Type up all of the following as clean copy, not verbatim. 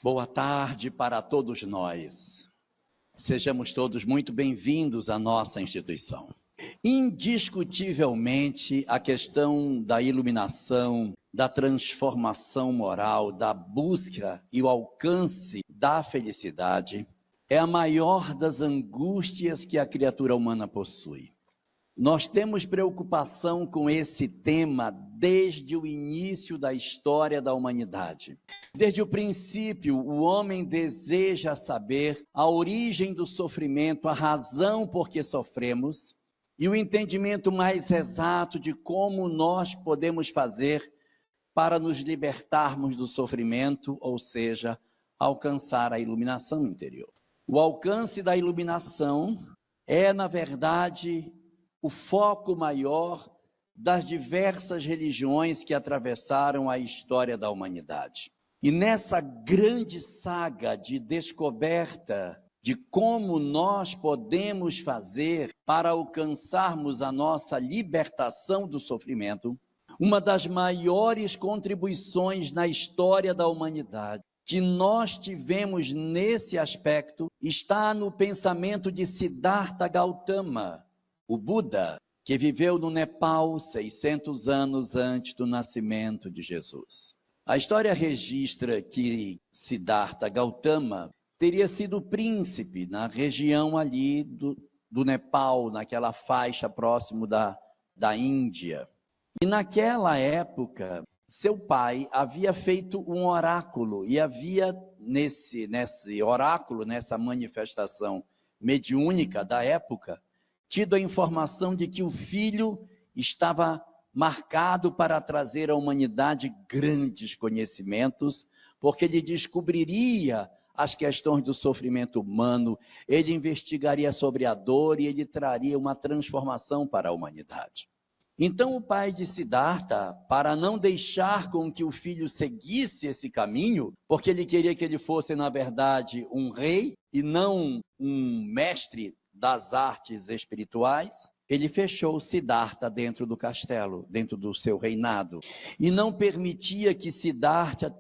Boa tarde para todos nós. Sejamos todos muito bem-vindos à nossa instituição. Indiscutivelmente, a questão da iluminação, da transformação moral, da busca e o alcance da felicidade é a maior das angústias que a criatura humana possui. Nós temos preocupação com esse tema desde o início da história da humanidade. Desde o princípio, o homem deseja saber a origem do sofrimento, a razão por que sofremos e o entendimento mais exato de como nós podemos fazer para nos libertarmos do sofrimento, ou seja, alcançar a iluminação interior. O alcance da iluminação é, na verdade, o foco maior das diversas religiões que atravessaram a história da humanidade. E nessa grande saga de descoberta de como nós podemos fazer para alcançarmos a nossa libertação do sofrimento, uma das maiores contribuições na história da humanidade que nós tivemos nesse aspecto está no pensamento de Siddhartha Gautama, o Buda, que viveu no Nepal 600 anos antes do nascimento de Jesus. A história registra que Siddhartha Gautama teria sido príncipe na região ali do Nepal, naquela faixa próximo da Índia. E naquela época, seu pai havia feito um oráculo e havia nesse oráculo, nessa manifestação mediúnica da época, tido a informação de que o filho estava marcado para trazer à humanidade grandes conhecimentos, porque ele descobriria as questões do sofrimento humano, ele investigaria sobre a dor e ele traria uma transformação para a humanidade. Então o pai de Siddhartha, para não deixar com que o filho seguisse esse caminho, porque ele queria que ele fosse, na verdade, um rei e não um mestre das artes espirituais, ele fechou Siddhartha dentro do castelo, dentro do seu reinado, e não permitia que Siddhartha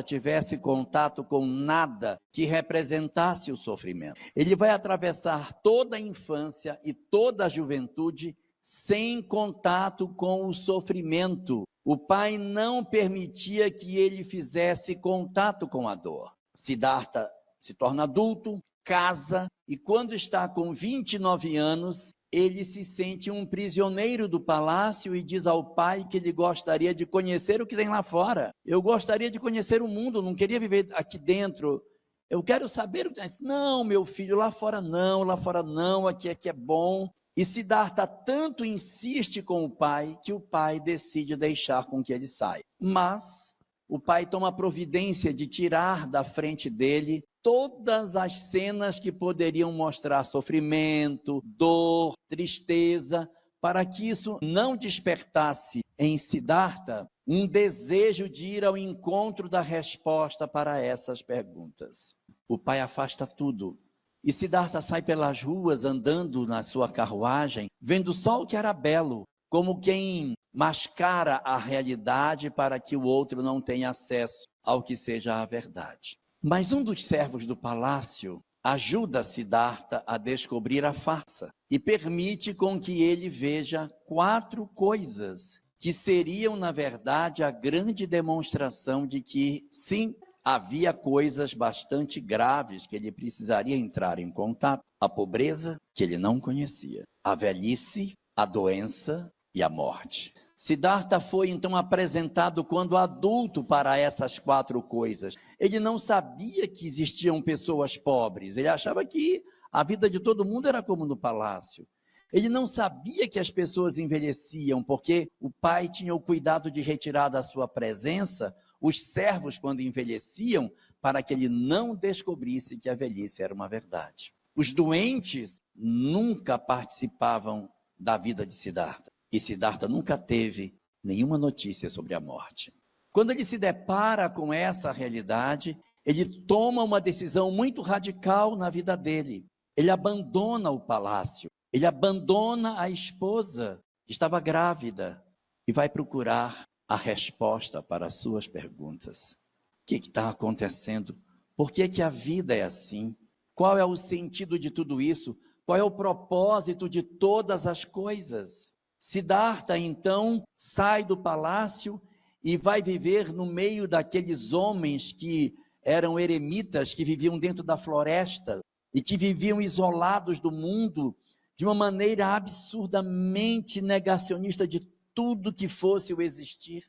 tivesse contato com nada que representasse o sofrimento. Ele vai atravessar toda a infância e toda a juventude sem contato com o sofrimento. O pai não permitia que ele fizesse contato com a dor. Siddhartha se torna adulto, casa, e quando está com 29 anos, ele se sente um prisioneiro do palácio e diz ao pai que ele gostaria de conhecer o que tem lá fora. Eu gostaria de conhecer o mundo, não queria viver aqui dentro. Eu quero saber o que tem. Não, meu filho, lá fora não, aqui é bom. E Siddhartha tanto insiste com o pai, que o pai decide deixar com que ele saia. Mas o pai toma providência de tirar da frente dele todas as cenas que poderiam mostrar sofrimento, dor, tristeza, para que isso não despertasse em Siddhartha um desejo de ir ao encontro da resposta para essas perguntas. O pai afasta tudo. E Siddhartha sai pelas ruas andando na sua carruagem, vendo só o que era belo, como quem mascara a realidade para que o outro não tenha acesso ao que seja a verdade. Mas um dos servos do palácio ajuda Siddhartha a descobrir a farsa e permite com que ele veja 4 coisas que seriam, na verdade, a grande demonstração de que, sim, havia coisas bastante graves que ele precisaria entrar em contato. A pobreza, que ele não conhecia, a velhice, a doença e a morte. Siddhartha foi então apresentado quando adulto para essas 4 coisas. Ele não sabia que existiam pessoas pobres, ele achava que a vida de todo mundo era como no palácio. Ele não sabia que as pessoas envelheciam, porque o pai tinha o cuidado de retirar da sua presença os servos quando envelheciam, para que ele não descobrisse que a velhice era uma verdade. Os doentes nunca participavam da vida de Siddhartha. E Siddhartha nunca teve nenhuma notícia sobre a morte. Quando ele se depara com essa realidade, ele toma uma decisão muito radical na vida dele. Ele abandona o palácio, ele abandona a esposa, que estava grávida, e vai procurar a resposta para as suas perguntas. que está acontecendo? Por que que a vida é assim? Qual é o sentido de tudo isso? Qual é o propósito de todas as coisas? Siddhartha, então, sai do palácio e vai viver no meio daqueles homens que eram eremitas, que viviam dentro da floresta e que viviam isolados do mundo de uma maneira absurdamente negacionista de tudo que fosse o existir.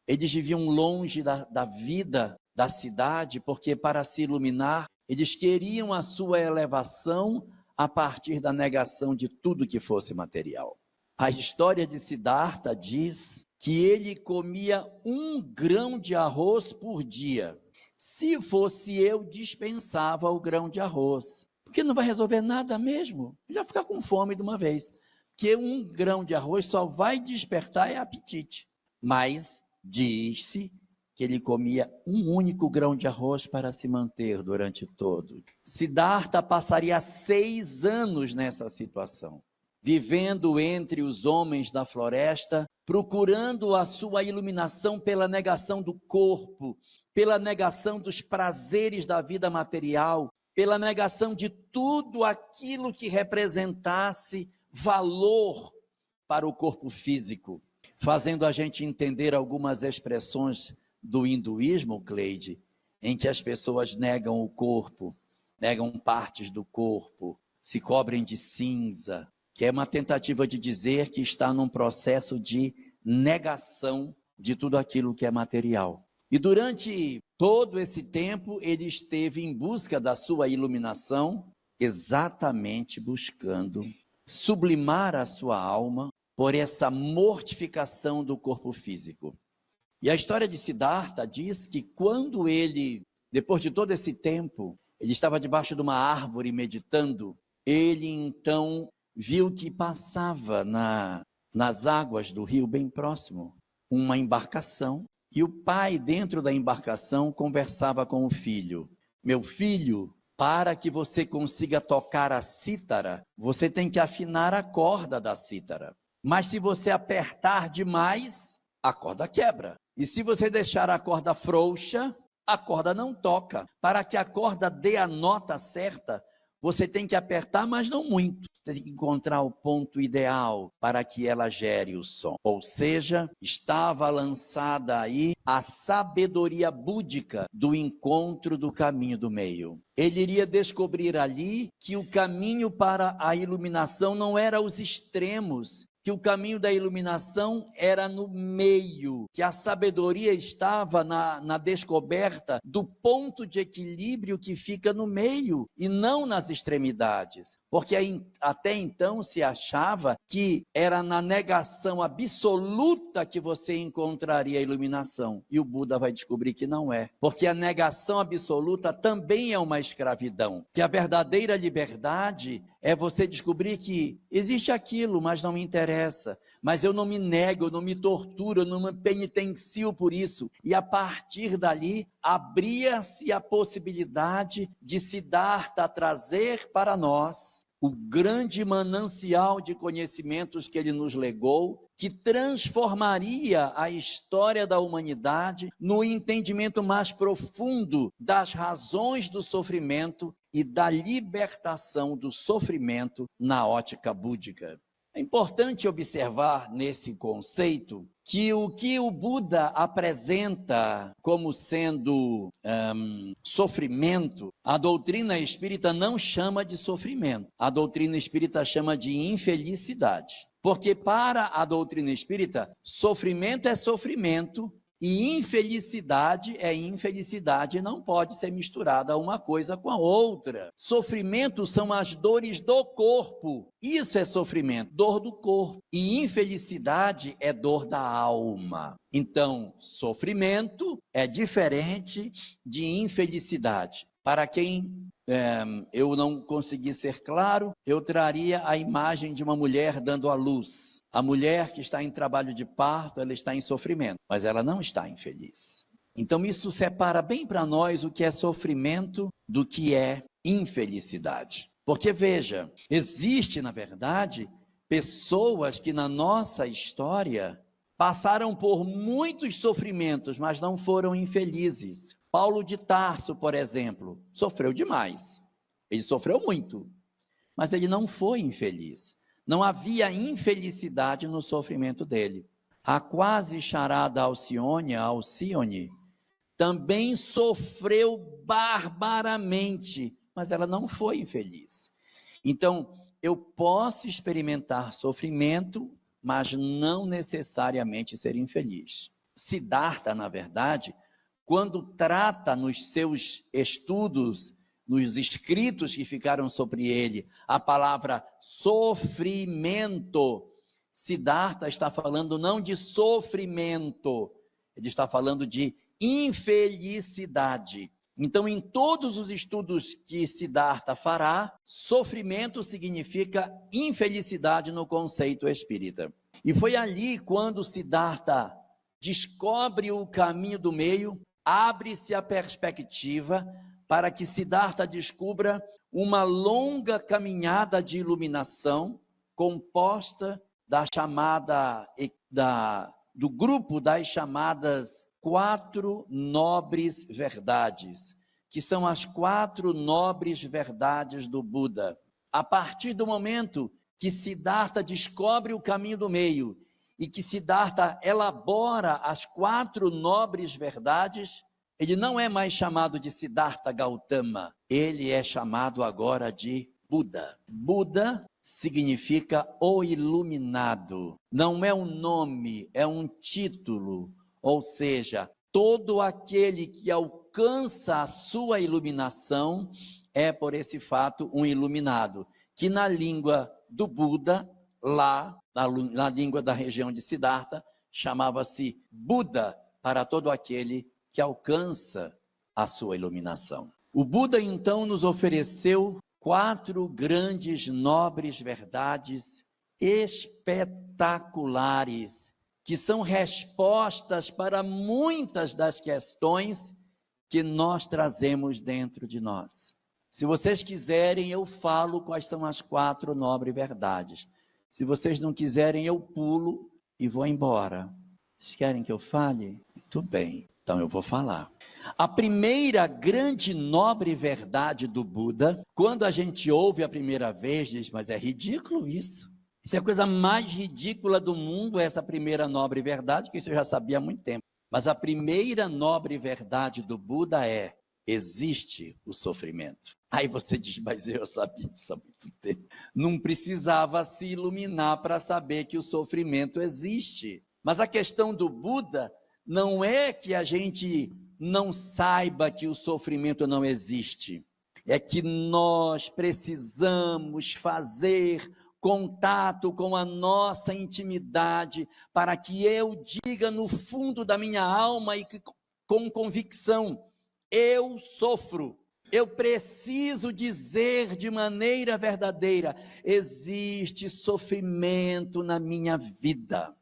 Eles viviam longe da vida, da cidade, porque para se iluminar, eles queriam a sua elevação a partir da negação de tudo que fosse material. A história de Siddhartha diz que ele comia 1 grão de arroz por dia. Se fosse eu, dispensava o grão de arroz, porque não vai resolver nada mesmo. Ele vai ficar com fome de uma vez, porque 1 grão de arroz só vai despertar apetite. Mas diz-se que ele comia 1 único grão de arroz para se manter durante todo. Siddhartha passaria 6 anos nessa situação, vivendo entre os homens da floresta, procurando a sua iluminação pela negação do corpo, pela negação dos prazeres da vida material, pela negação de tudo aquilo que representasse valor para o corpo físico, fazendo a gente entender algumas expressões do hinduísmo, Cleide, em que as pessoas negam o corpo, negam partes do corpo, se cobrem de cinza, que é uma tentativa de dizer que está num processo de negação de tudo aquilo que é material. E durante todo esse tempo, ele esteve em busca da sua iluminação, exatamente buscando sublimar a sua alma por essa mortificação do corpo físico. E a história de Siddhartha diz que quando ele, depois de todo esse tempo, ele estava debaixo de uma árvore meditando, ele então viu que passava nas águas do rio bem próximo uma embarcação, e o pai dentro da embarcação conversava com o filho: meu filho, para que você consiga tocar a cítara, você tem que afinar a corda da cítara, mas se você apertar demais, a corda quebra, e se você deixar a corda frouxa, a corda não toca. Para que a corda dê a nota certa, você tem que apertar, mas não muito. Tem que encontrar o ponto ideal para que ela gere o som. Ou seja, estava lançada aí a sabedoria búdica do encontro do caminho do meio. Ele iria descobrir ali que o caminho para a iluminação não era os extremos, que o caminho da iluminação era no meio, que a sabedoria estava na descoberta do ponto de equilíbrio que fica no meio e não nas extremidades, porque até então se achava que era na negação absoluta que você encontraria a iluminação, e o Buda vai descobrir que não é, porque a negação absoluta também é uma escravidão, que a verdadeira liberdade é você descobrir que existe aquilo, mas não me interessa, mas eu não me nego, eu não me torturo, eu não me penitencio por isso. E a partir dali, abria-se a possibilidade de Siddhartha trazer para nós o grande manancial de conhecimentos que ele nos legou, que transformaria a história da humanidade no entendimento mais profundo das razões do sofrimento e da libertação do sofrimento na ótica búdica. É importante observar nesse conceito que o Buda apresenta como sendo sofrimento, a doutrina espírita não chama de sofrimento, a doutrina espírita chama de infelicidade. Porque para a doutrina espírita, sofrimento é sofrimento, e infelicidade é infelicidade, não pode ser misturada uma coisa com a outra. Sofrimento são as dores do corpo, isso é sofrimento, dor do corpo. E infelicidade é dor da alma. Então, sofrimento é diferente de infelicidade. Para quem eu não consegui ser claro, eu traria a imagem de uma mulher dando à luz. A mulher que está em trabalho de parto, ela está em sofrimento, mas ela não está infeliz. Então isso separa bem para nós o que é sofrimento do que é infelicidade. Porque veja, existe na verdade pessoas que na nossa história passaram por muitos sofrimentos, mas não foram infelizes. Paulo de Tarso, por exemplo, sofreu demais. Ele sofreu muito, mas ele não foi infeliz. Não havia infelicidade no sofrimento dele. A quase charada Alcione, também sofreu barbaramente, mas ela não foi infeliz. Então, eu posso experimentar sofrimento, mas não necessariamente ser infeliz. Siddhartha, na verdade, quando trata nos seus estudos, nos escritos que ficaram sobre ele, a palavra sofrimento, Siddhartha está falando não de sofrimento, ele está falando de infelicidade. Então, em todos os estudos que Siddhartha fará, sofrimento significa infelicidade no conceito espírita. E foi ali quando Siddhartha descobre o caminho do meio, abre-se a perspectiva para que Siddhartha descubra uma longa caminhada de iluminação composta do grupo das chamadas 4 nobres verdades, que são as 4 nobres verdades do Buda. A partir do momento que Siddhartha descobre o caminho do meio e que Siddhartha elabora as 4 nobres verdades, ele não é mais chamado de Siddhartha Gautama, ele é chamado agora de Buda. Buda significa o iluminado, não é um nome, é um título, ou seja, todo aquele que alcança a sua iluminação é por esse fato um iluminado, que na língua do Buda, lá na língua da região de Siddhartha, chamava-se Buda para todo aquele que alcança a sua iluminação. O Buda então nos ofereceu 4 grandes nobres verdades espetaculares, que são respostas para muitas das questões que nós trazemos dentro de nós. Se vocês quiserem, eu falo quais são as 4 nobres verdades. Se vocês não quiserem, eu pulo e vou embora. Vocês querem que eu fale? Muito bem, então eu vou falar. A primeira grande nobre verdade do Buda, quando a gente ouve a primeira vez, diz, mas é ridículo isso. Isso é a coisa mais ridícula do mundo, essa primeira nobre verdade, que isso eu já sabia há muito tempo. Mas a primeira nobre verdade do Buda é, existe o sofrimento. Aí você diz, mas eu sabia disso há muito tempo. Não precisava se iluminar para saber que o sofrimento existe. Mas a questão do Buda não é que a gente não saiba que o sofrimento não existe. É que nós precisamos fazer contato com a nossa intimidade para que eu diga no fundo da minha alma e que, com convicção, eu sofro. Eu preciso dizer de maneira verdadeira, existe sofrimento na minha vida.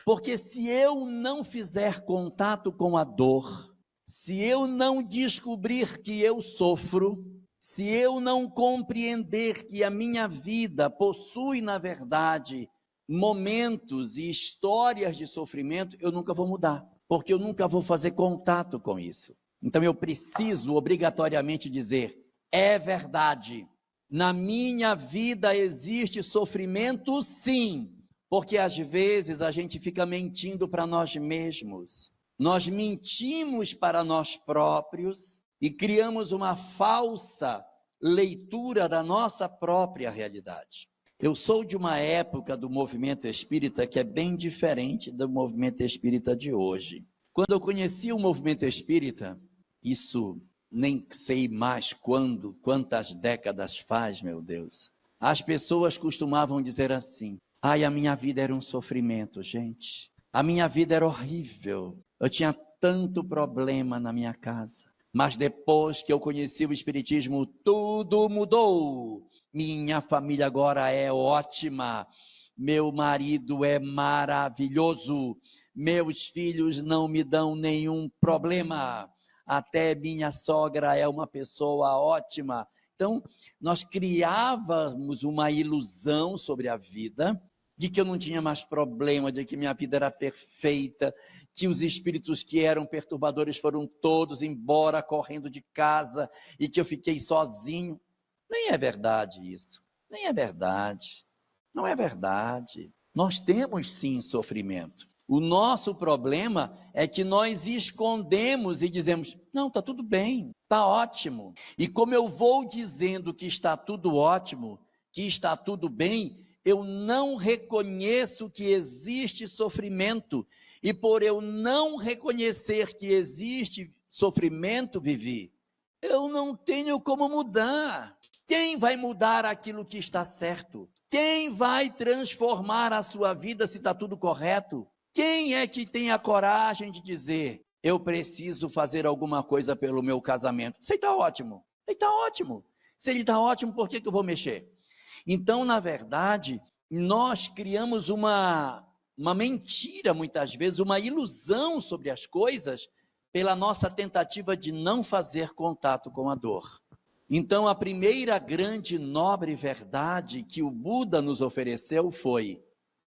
Porque se eu não fizer contato com a dor, se eu não descobrir que eu sofro, se eu não compreender que a minha vida possui, na verdade, momentos e histórias de sofrimento, eu nunca vou mudar, porque eu nunca vou fazer contato com isso. Então eu preciso obrigatoriamente dizer, é verdade, na minha vida existe sofrimento sim, porque às vezes a gente fica mentindo para nós mesmos. Nós mentimos para nós próprios e criamos uma falsa leitura da nossa própria realidade. Eu sou de uma época do movimento espírita que é bem diferente do movimento espírita de hoje. Quando eu conheci o movimento espírita, isso nem sei mais quantas décadas faz, meu Deus. As pessoas costumavam dizer assim, ai, a minha vida era um sofrimento, gente. A minha vida era horrível. Eu tinha tanto problema na minha casa. Mas depois que eu conheci o Espiritismo, tudo mudou. Minha família agora é ótima. Meu marido é maravilhoso. Meus filhos não me dão nenhum problema. Até minha sogra é uma pessoa ótima. Então, nós criávamos uma ilusão sobre a vida de que eu não tinha mais problema, de que minha vida era perfeita, que os espíritos que eram perturbadores foram todos embora correndo de casa e que eu fiquei sozinho. Nem é verdade isso, nem é verdade, não é verdade. Nós temos sim sofrimento. O nosso problema é que nós escondemos e dizemos, não, está tudo bem, está ótimo. E como eu vou dizendo que está tudo ótimo, que está tudo bem, eu não reconheço que existe sofrimento. E por eu não reconhecer que existe sofrimento, Vivi, eu não tenho como mudar. Quem vai mudar aquilo que está certo? Quem vai transformar a sua vida se está tudo correto? Quem é que tem a coragem de dizer, eu preciso fazer alguma coisa pelo meu casamento? Isso aí está ótimo, ele está ótimo. Se ele está ótimo, por que eu vou mexer? Então, na verdade, nós criamos uma mentira, muitas vezes, uma ilusão sobre as coisas, pela nossa tentativa de não fazer contato com a dor. Então, a primeira grande nobre verdade que o Buda nos ofereceu foi,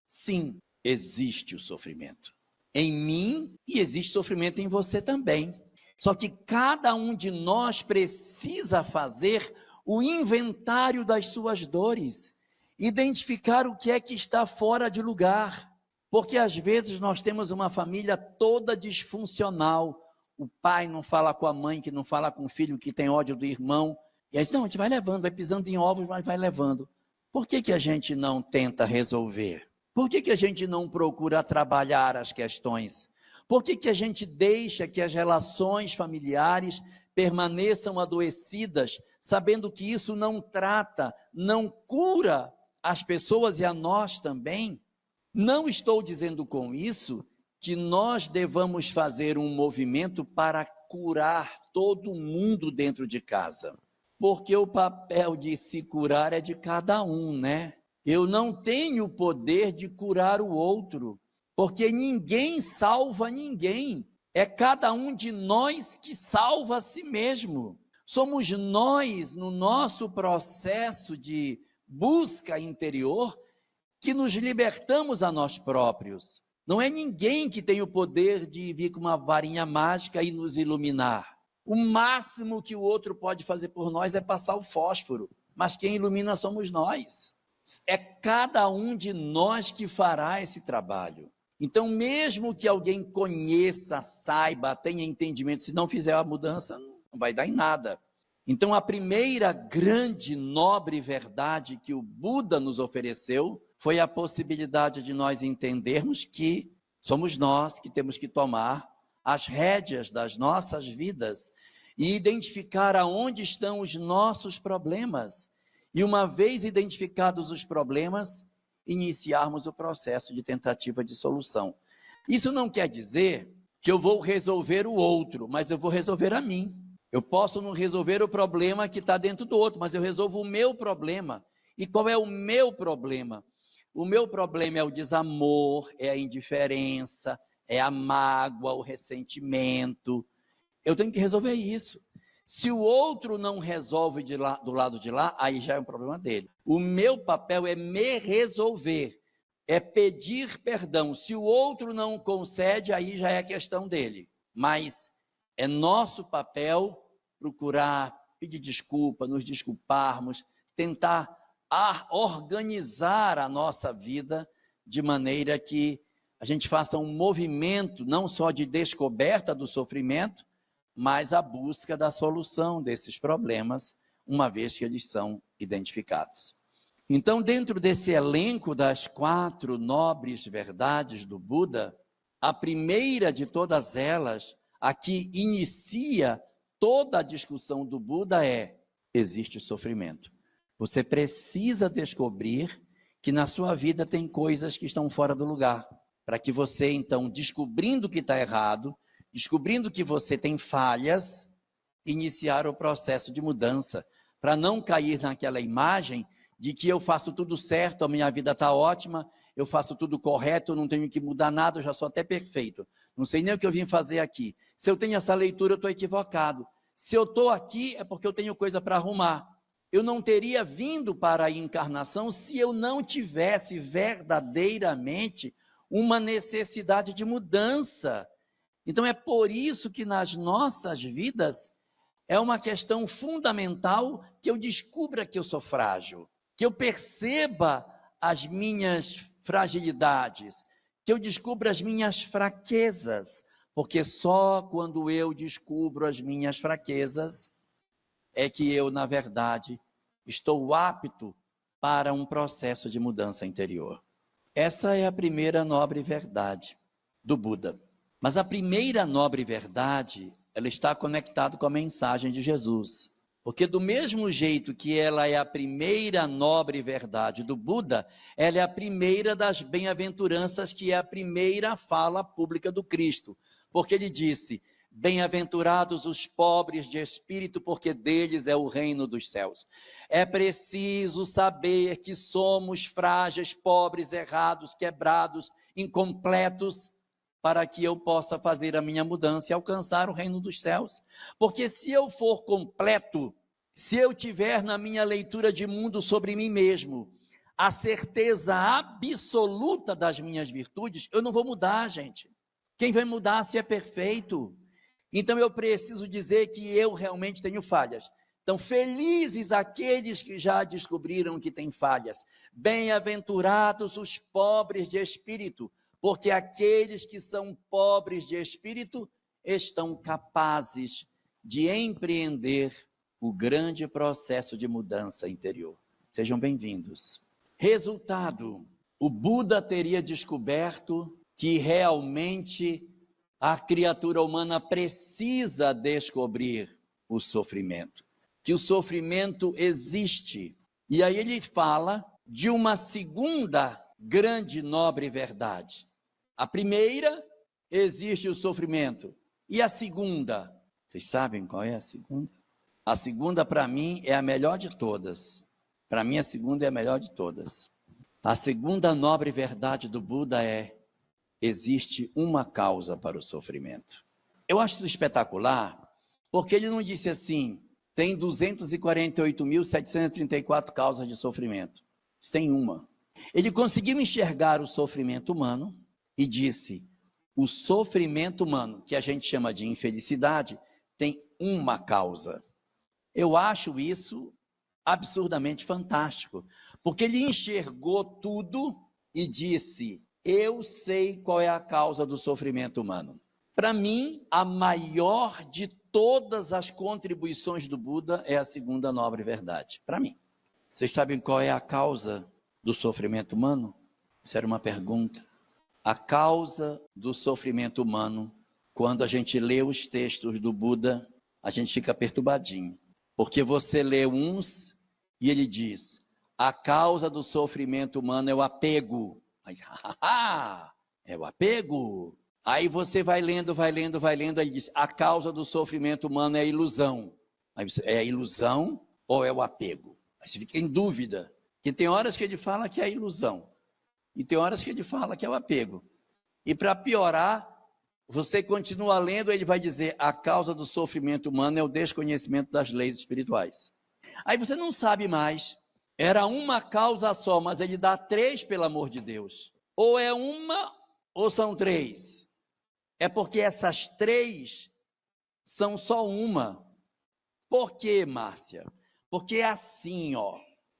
sim, existe o sofrimento em mim e existe sofrimento em você também. Só que cada um de nós precisa fazer o inventário das suas dores, identificar o que é que está fora de lugar, porque às vezes nós temos uma família toda disfuncional, o pai não fala com a mãe, que não fala com o filho, que tem ódio do irmão, e aí não, a gente vai levando, vai pisando em ovos, mas vai levando. Por que a gente não tenta resolver? Por que a gente não procura trabalhar as questões? Por que a gente deixa que as relações familiares permaneçam adoecidas, sabendo que isso não trata, não cura as pessoas e a nós também? Não estou dizendo com isso que nós devamos fazer um movimento para curar todo mundo dentro de casa, porque o papel de se curar é de cada um, né? Eu não tenho o poder de curar o outro, porque ninguém salva ninguém. É cada um de nós que salva a si mesmo. Somos nós, no nosso processo de busca interior, que nos libertamos a nós próprios. Não é ninguém que tem o poder de vir com uma varinha mágica e nos iluminar. O máximo que o outro pode fazer por nós é passar o fósforo, mas quem ilumina somos nós. É cada um de nós que fará esse trabalho. Então, mesmo que alguém conheça, saiba, tenha entendimento, se não fizer a mudança, não vai dar em nada. Então, a primeira grande, nobre verdade que o Buda nos ofereceu foi a possibilidade de nós entendermos que somos nós que temos que tomar as rédeas das nossas vidas e identificar aonde estão os nossos problemas. E uma vez identificados os problemas, iniciarmos o processo de tentativa de solução. Isso não quer dizer que eu vou resolver o outro, mas eu vou resolver a mim. Eu posso não resolver o problema que está dentro do outro, mas eu resolvo o meu problema. E qual é o meu problema? O meu problema é o desamor, é a indiferença, é a mágoa, o ressentimento. Eu tenho que resolver isso. Se o outro não resolve do lado de lá, aí já é um problema dele. O meu papel é me resolver, é pedir perdão. Se o outro não concede, aí já é questão dele. Mas é nosso papel procurar, pedir desculpa, nos desculparmos, tentar organizar a nossa vida de maneira que a gente faça um movimento não só de descoberta do sofrimento, mas a busca da solução desses problemas, uma vez que eles são identificados. Então, dentro desse elenco das 4 nobres verdades do Buda, a primeira de todas elas, a que inicia toda a discussão do Buda é: existe o sofrimento. Você precisa descobrir que na sua vida tem coisas que estão fora do lugar, para que você, então, descobrindo que está errado, descobrindo que você tem falhas, iniciar o processo de mudança, para não cair naquela imagem de que eu faço tudo certo, a minha vida está ótima, eu faço tudo correto, eu não tenho que mudar nada, eu já sou até perfeito. Não sei nem o que eu vim fazer aqui. Se eu tenho essa leitura, eu estou equivocado. Se eu estou aqui, é porque eu tenho coisa para arrumar. eu não teria vindo para a encarnação se eu não tivesse verdadeiramente uma necessidade de mudança. Então é por isso que nas nossas vidas é uma questão fundamental que eu descubra que eu sou frágil, que eu perceba as minhas fragilidades, que eu descubra as minhas fraquezas, porque só quando eu descubro as minhas fraquezas é que eu, na verdade, estou apto para um processo de mudança interior. Essa é a primeira nobre verdade do Buda. Mas a primeira nobre verdade, ela está conectada com a mensagem de Jesus. Porque do mesmo jeito que ela é a primeira nobre verdade do Buda, ela é a primeira das bem-aventuranças, que é a primeira fala pública do Cristo. Porque ele disse: bem-aventurados os pobres de espírito, porque deles é o reino dos céus. É preciso saber que somos frágeis, pobres, errados, quebrados, incompletos, para que eu possa fazer a minha mudança e alcançar o reino dos céus. Porque se eu for completo, se eu tiver na minha leitura de mundo sobre mim mesmo a certeza absoluta das minhas virtudes, eu não vou mudar, gente. Quem vai mudar se é perfeito? Então eu preciso dizer que eu realmente tenho falhas. Então, felizes aqueles que já descobriram que têm falhas. Bem-aventurados os pobres de espírito, porque aqueles que são pobres de espírito estão capazes de empreender o grande processo de mudança interior. Sejam bem-vindos. Resultado: o Buda teria descoberto que realmente a criatura humana precisa descobrir o sofrimento, que o sofrimento existe. E aí ele fala de uma segunda grande nobre verdade. A primeira, existe o sofrimento. E a segunda? Vocês sabem qual é a segunda? A segunda, para mim, é a melhor de todas. Para mim, a segunda é a melhor de todas. A segunda nobre verdade do Buda é: existe uma causa para o sofrimento. Eu acho isso espetacular, porque ele não disse assim: tem 248.734 causas de sofrimento. Isso tem uma. Ele conseguiu enxergar o sofrimento humano e disse: o sofrimento humano, que a gente chama de infelicidade, tem uma causa. Eu acho isso absurdamente fantástico, porque ele enxergou tudo e disse: eu sei qual é a causa do sofrimento humano. Para mim, a maior de todas as contribuições do Buda é a segunda nobre verdade. Para mim. Vocês sabem qual é a causa do sofrimento humano? Isso era uma pergunta. A causa do sofrimento humano, quando a gente lê os textos do Buda, a gente fica perturbadinho. Porque você lê uns e ele diz: a causa do sofrimento humano é o apego. Aí, é o apego. Aí você vai lendo, aí diz: a causa do sofrimento humano é a ilusão. Aí você, é a ilusão ou é o apego? Aí você fica em dúvida, que tem horas que ele fala que é a ilusão, e tem horas que ele fala que é o apego. E para piorar, você continua lendo, ele vai dizer: a causa do sofrimento humano é o desconhecimento das leis espirituais. Aí você não sabe mais. Era uma causa só, mas ele dá três, pelo amor de Deus. Ou é uma, ou são três. É porque essas três são só uma. Por quê, Márcia? Porque é assim,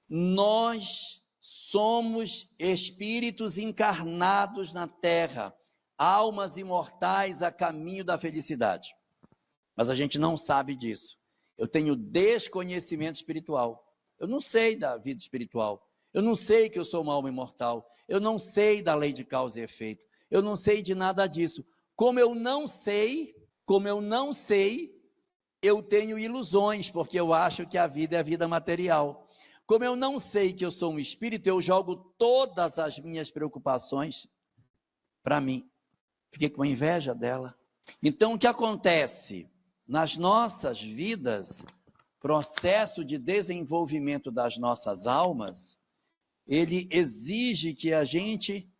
nós somos espíritos encarnados na Terra, almas imortais a caminho da felicidade. Mas a gente não sabe disso. Eu tenho desconhecimento espiritual. Eu não sei da vida espiritual. Eu não sei que eu sou uma alma imortal. Eu não sei da lei de causa e efeito. Eu não sei de nada disso. Como eu não sei, eu tenho ilusões, porque eu acho que a vida é a vida material. Como eu não sei que eu sou um espírito, eu jogo todas as minhas preocupações para mim. Fiquei com inveja dela. Então, o que acontece? Nas nossas vidas, processo de desenvolvimento das nossas almas, ele exige que a gente,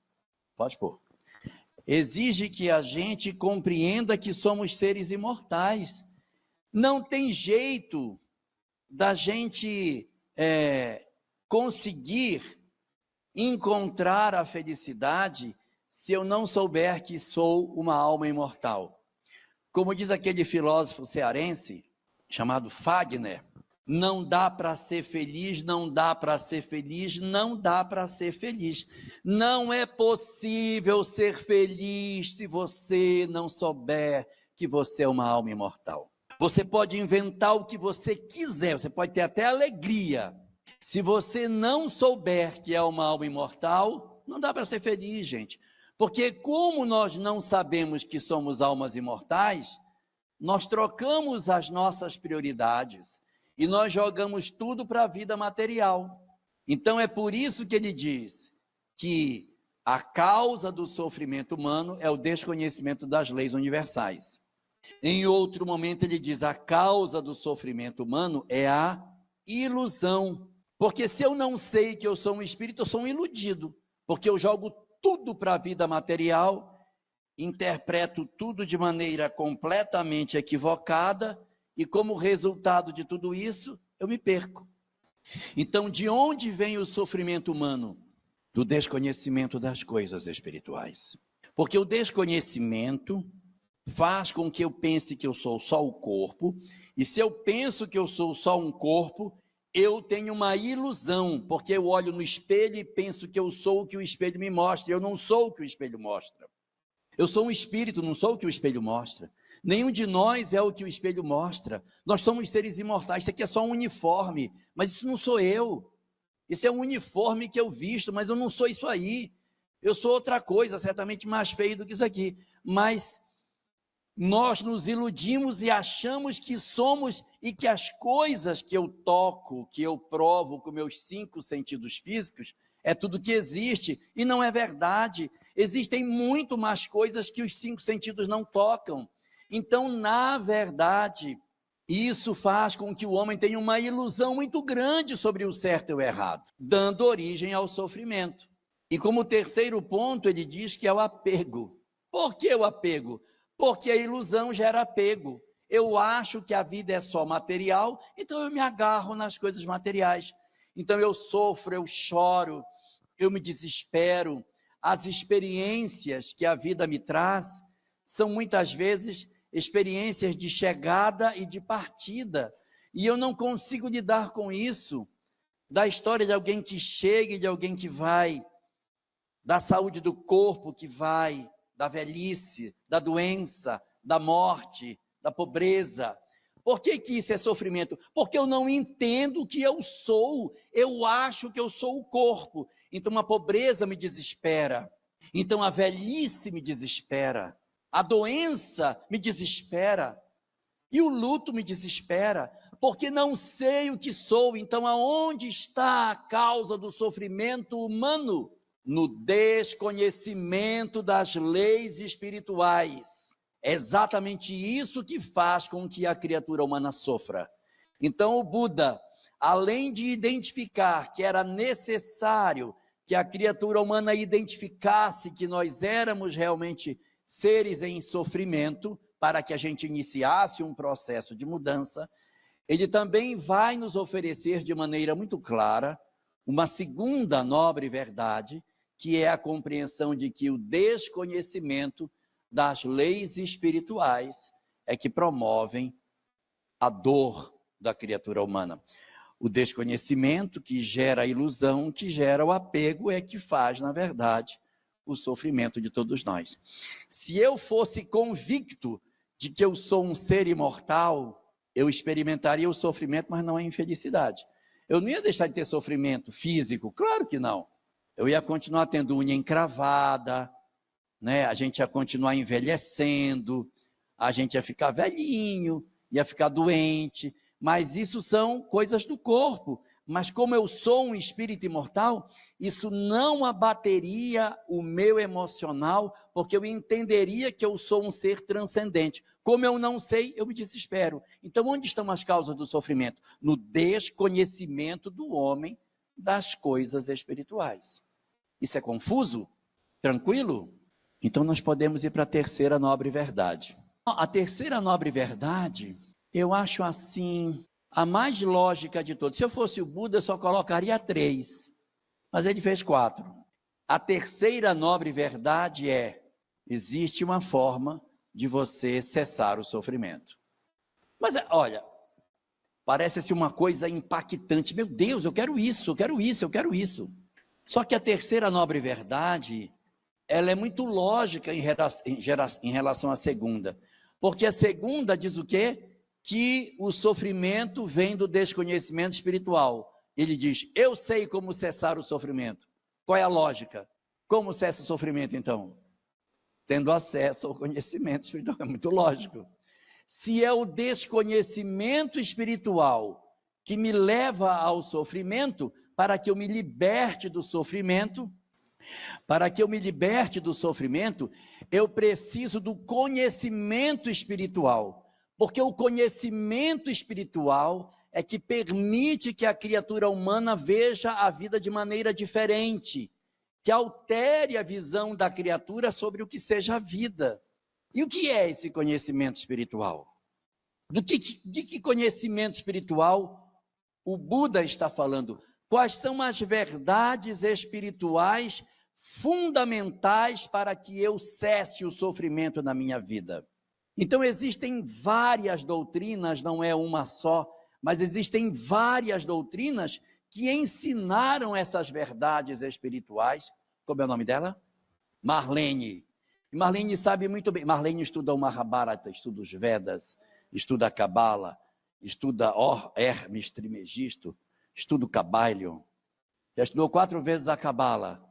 exige que a gente compreenda que somos seres imortais. Não tem jeito da gente conseguir encontrar a felicidade se eu não souber que sou uma alma imortal. Como diz aquele filósofo cearense chamado Fagner, não dá para ser feliz, não dá para ser feliz, não dá para ser feliz. Não é possível ser feliz se você não souber que você é uma alma imortal. Você pode inventar o que você quiser, você pode ter até alegria. Se você não souber que é uma alma imortal, não dá para ser feliz, gente. Porque como nós não sabemos que somos almas imortais, nós trocamos as nossas prioridades e nós jogamos tudo para a vida material. Então é por isso que ele diz que a causa do sofrimento humano é o desconhecimento das leis universais. Em outro momento ele diz, a causa do sofrimento humano é a ilusão. Porque se eu não sei que eu sou um espírito, eu sou um iludido. Porque eu jogo tudo para a vida material, interpreto tudo de maneira completamente equivocada, e como resultado de tudo isso, eu me perco. Então, de onde vem o sofrimento humano? Do desconhecimento das coisas espirituais. Porque o desconhecimento faz com que eu pense que eu sou só o corpo, e se eu penso que eu sou só um corpo, eu tenho uma ilusão, porque eu olho no espelho e penso que eu sou o que o espelho me mostra. Eu não sou o que o espelho mostra. Eu sou um espírito, não sou o que o espelho mostra. Nenhum de nós é o que o espelho mostra. Nós somos seres imortais. Isso aqui é só um uniforme, mas isso não sou eu. Esse é um uniforme que eu visto, mas eu não sou isso aí. Eu sou outra coisa, certamente mais feio do que isso aqui. Mas nós nos iludimos e achamos que somos, e que as coisas que eu toco, que eu provo com meus 5 sentidos físicos, é tudo que existe, e não é verdade. Existem muito mais coisas que os 5 sentidos não tocam. Então, na verdade, isso faz com que o homem tenha uma ilusão muito grande sobre o certo e o errado, dando origem ao sofrimento. E como terceiro ponto, ele diz que é o apego. Por que o apego? Porque a ilusão gera apego. Eu acho que a vida é só material, então eu me agarro nas coisas materiais. Então eu sofro, eu choro, eu me desespero. As experiências que a vida me traz são muitas vezes experiências de chegada e de partida. E eu não consigo lidar com isso. Da história de alguém que chega e de alguém que vai, da saúde do corpo que vai, da velhice, da doença, da morte, da pobreza. Por que isso é sofrimento? Porque eu não entendo o que eu sou, eu acho que eu sou o corpo. Então a pobreza me desespera, então a velhice me desespera, a doença me desespera, e o luto me desespera, porque não sei o que sou. Então aonde está a causa do sofrimento humano? No desconhecimento das leis espirituais. É exatamente isso que faz com que a criatura humana sofra. Então o Buda, além de identificar que era necessário que a criatura humana identificasse que nós éramos realmente seres em sofrimento, para que a gente iniciasse um processo de mudança, ele também vai nos oferecer de maneira muito clara uma segunda nobre verdade, que é a compreensão de que o desconhecimento das leis espirituais é que promovem a dor da criatura humana. O desconhecimento que gera a ilusão, que gera o apego, é que faz, na verdade, o sofrimento de todos nós. Se eu fosse convicto de que eu sou um ser imortal, eu experimentaria o sofrimento, mas não a infelicidade. Eu não ia deixar de ter sofrimento físico, claro que não. Eu ia continuar tendo unha encravada, né? A gente ia continuar envelhecendo, a gente ia ficar velhinho, ia ficar doente, mas isso são coisas do corpo. Mas como eu sou um espírito imortal, isso não abateria o meu emocional, porque eu entenderia que eu sou um ser transcendente. Como eu não sei, eu me desespero. Então, onde estão as causas do sofrimento? No desconhecimento do homem das coisas espirituais. Isso é confuso? Tranquilo? Então, nós podemos ir para a terceira nobre verdade. A terceira nobre verdade, eu acho assim, A mais lógica de todas. Se eu fosse o Buda, eu só colocaria 3. Mas ele fez 4. A terceira nobre verdade é: existe uma forma de você cessar o sofrimento. Mas olha, parece-se uma coisa impactante. Meu Deus, eu quero isso, eu quero isso, eu quero isso. Só que a terceira nobre verdade, ela é muito lógica em relação à segunda. Porque a segunda diz o quê? Que o sofrimento vem do desconhecimento espiritual. Ele diz: eu sei como cessar o sofrimento. Qual é a lógica? Como cessa o sofrimento, então? Tendo acesso ao conhecimento espiritual. É muito lógico. Se é o desconhecimento espiritual que me leva ao sofrimento, para que eu me liberte do sofrimento, eu preciso do conhecimento espiritual. Porque o conhecimento espiritual é que permite que a criatura humana veja a vida de maneira diferente, que altere a visão da criatura sobre o que seja a vida. E o que é esse conhecimento espiritual? De que conhecimento espiritual o Buda está falando? Quais são as verdades espirituais fundamentais para que eu cesse o sofrimento na minha vida? Então existem várias doutrinas, não é uma só, mas existem várias doutrinas que ensinaram essas verdades espirituais. Como é o nome dela? Marlene. Marlene sabe muito bem. Marlene estuda o Mahabharata, estuda os Vedas, estuda a Cabala, estuda Hermes Trismegisto, estuda o Kybalion. Já estudou 4 vezes a Cabala.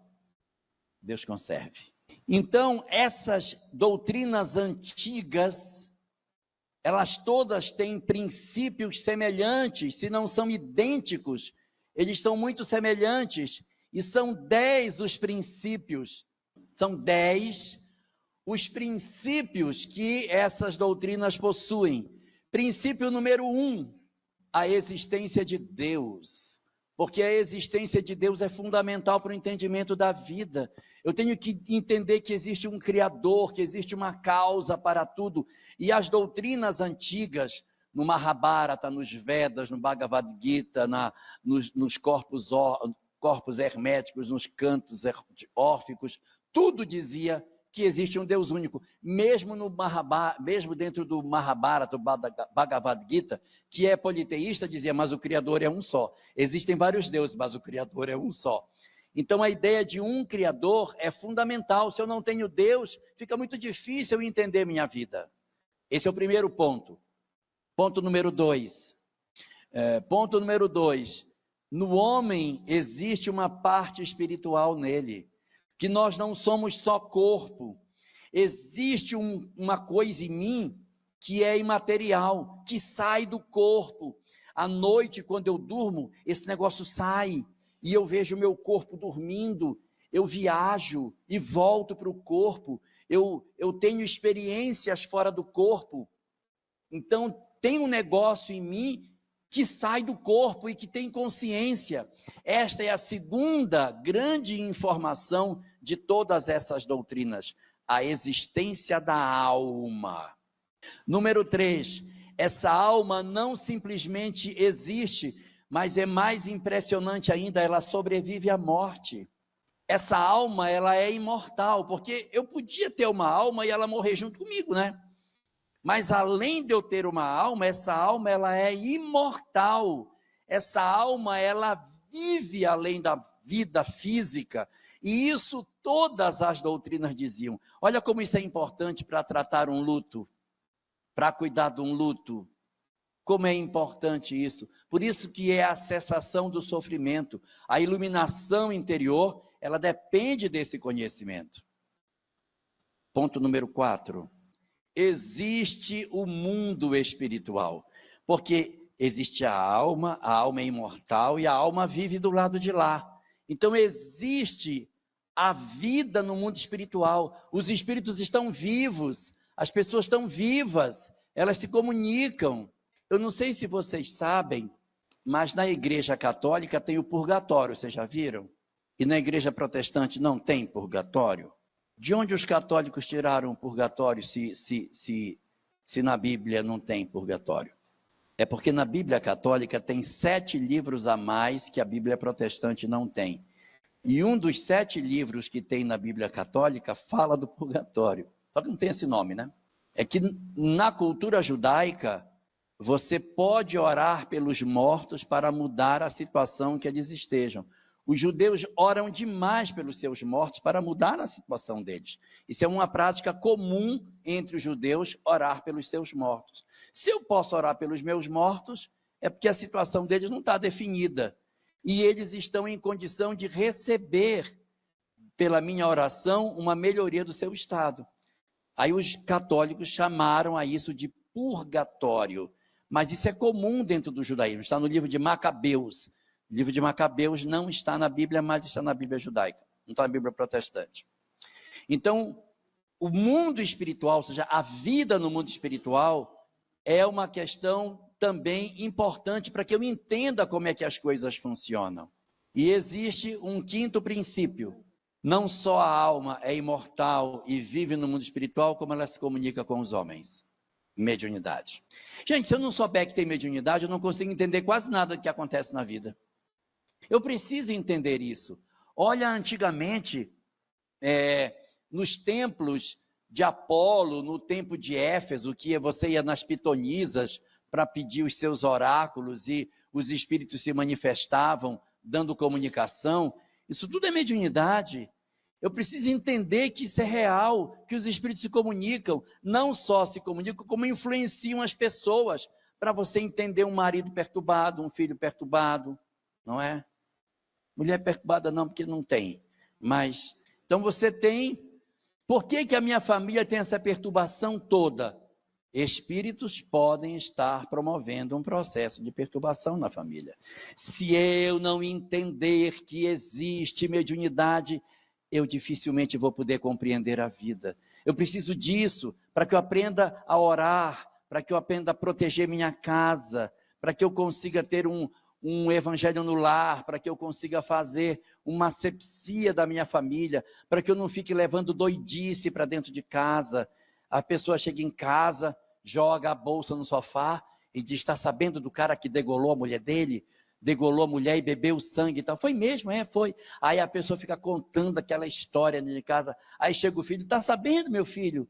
Deus conserve. Então, essas doutrinas antigas, elas todas têm princípios semelhantes, se não são idênticos, eles são muito semelhantes, e são 10 os princípios, são 10 os princípios que essas doutrinas possuem. Princípio número 1, a existência de Deus, porque a existência de Deus é fundamental para o entendimento da vida. Eu tenho que entender que existe um Criador, que existe uma causa para tudo, e as doutrinas antigas, no Mahabharata, nos Vedas, no Bhagavad Gita, nos corpos herméticos, nos cantos órficos, tudo dizia que existe um Deus único, mesmo dentro do Mahabharata, do Bhagavad Gita, que é politeísta, dizia, mas o Criador é um só. Existem vários deuses, mas o Criador é um só. Então a ideia de um Criador é fundamental. Se eu não tenho Deus, fica muito difícil entender minha vida. Esse é o primeiro ponto. Ponto número 2. No homem existe uma parte espiritual nele, que nós não somos só corpo. Existe uma coisa em mim que é imaterial, que sai do corpo. À noite, quando eu durmo, esse negócio sai, e eu vejo o meu corpo dormindo, eu viajo e volto para o corpo, eu tenho experiências fora do corpo. Então, tem um negócio em mim que sai do corpo e que tem consciência. Esta é a segunda grande informação de todas essas doutrinas, a existência da alma. Número 3, essa alma não simplesmente existe, mas é mais impressionante ainda, ela sobrevive à morte. Essa alma, ela é imortal, porque eu podia ter uma alma e ela morrer junto comigo, né? Mas além de eu ter uma alma, essa alma ela é imortal. Essa alma ela vive além da vida física. E isso todas as doutrinas diziam. Olha como isso é importante para tratar um luto, para cuidar de um luto. Como é importante isso. Por isso que é a cessação do sofrimento. A iluminação interior, ela depende desse conhecimento. Ponto número 4. Existe o mundo espiritual, porque existe a alma é imortal e a alma vive do lado de lá. Então existe a vida no mundo espiritual, os espíritos estão vivos, as pessoas estão vivas, elas se comunicam. Eu não sei se vocês sabem, mas na igreja católica tem o purgatório, vocês já viram? E na igreja protestante não tem purgatório? De onde os católicos tiraram o purgatório se na Bíblia não tem purgatório? É porque na Bíblia católica tem 7 livros a mais que a Bíblia protestante não tem. E um dos 7 livros que tem na Bíblia católica fala do purgatório. Só que não tem esse nome, né? É que na cultura judaica, você pode orar pelos mortos para mudar a situação que eles estejam. Os judeus oram demais pelos seus mortos para mudar a situação deles. Isso é uma prática comum entre os judeus, orar pelos seus mortos. Se eu posso orar pelos meus mortos, é porque a situação deles não está definida. E eles estão em condição de receber, pela minha oração, uma melhoria do seu estado. Aí os católicos chamaram a isso de purgatório. Mas isso é comum dentro do judaísmo, está no livro de Macabeus. O livro de Macabeus não está na Bíblia, mas está na Bíblia judaica, não está na Bíblia protestante. Então, o mundo espiritual, ou seja, a vida no mundo espiritual, é uma questão também importante para que eu entenda como é que as coisas funcionam. E existe um 5º princípio. Não só a alma é imortal e vive no mundo espiritual, como ela se comunica com os homens. Mediunidade. Gente, se eu não souber que tem mediunidade, eu não consigo entender quase nada do que acontece na vida. Eu preciso entender isso. Olha, antigamente, nos templos de Apolo, no templo de Éfeso, que você ia nas pitonisas para pedir os seus oráculos e os espíritos se manifestavam, dando comunicação. Isso tudo é mediunidade. Eu preciso entender que isso é real, que os espíritos se comunicam, não só se comunicam, como influenciam as pessoas, para você entender um marido perturbado, um filho perturbado, não é? Mulher perturbada não, porque não tem. Mas, então você tem. Por que a minha família tem essa perturbação toda? Espíritos podem estar promovendo um processo de perturbação na família. Se eu não entender que existe mediunidade, eu dificilmente vou poder compreender a vida. Eu preciso disso para que eu aprenda a orar, para que eu aprenda a proteger minha casa, para que eu consiga ter um evangelho no lar, para que eu consiga fazer uma asepsia da minha família, para que eu não fique levando doidice para dentro de casa. A pessoa chega em casa, joga a bolsa no sofá e diz, está sabendo do cara que degolou a mulher dele? Degolou a mulher e bebeu o sangue e tal. Foi mesmo? Foi. Aí a pessoa fica contando aquela história de casa. Aí chega o filho, está sabendo, meu filho?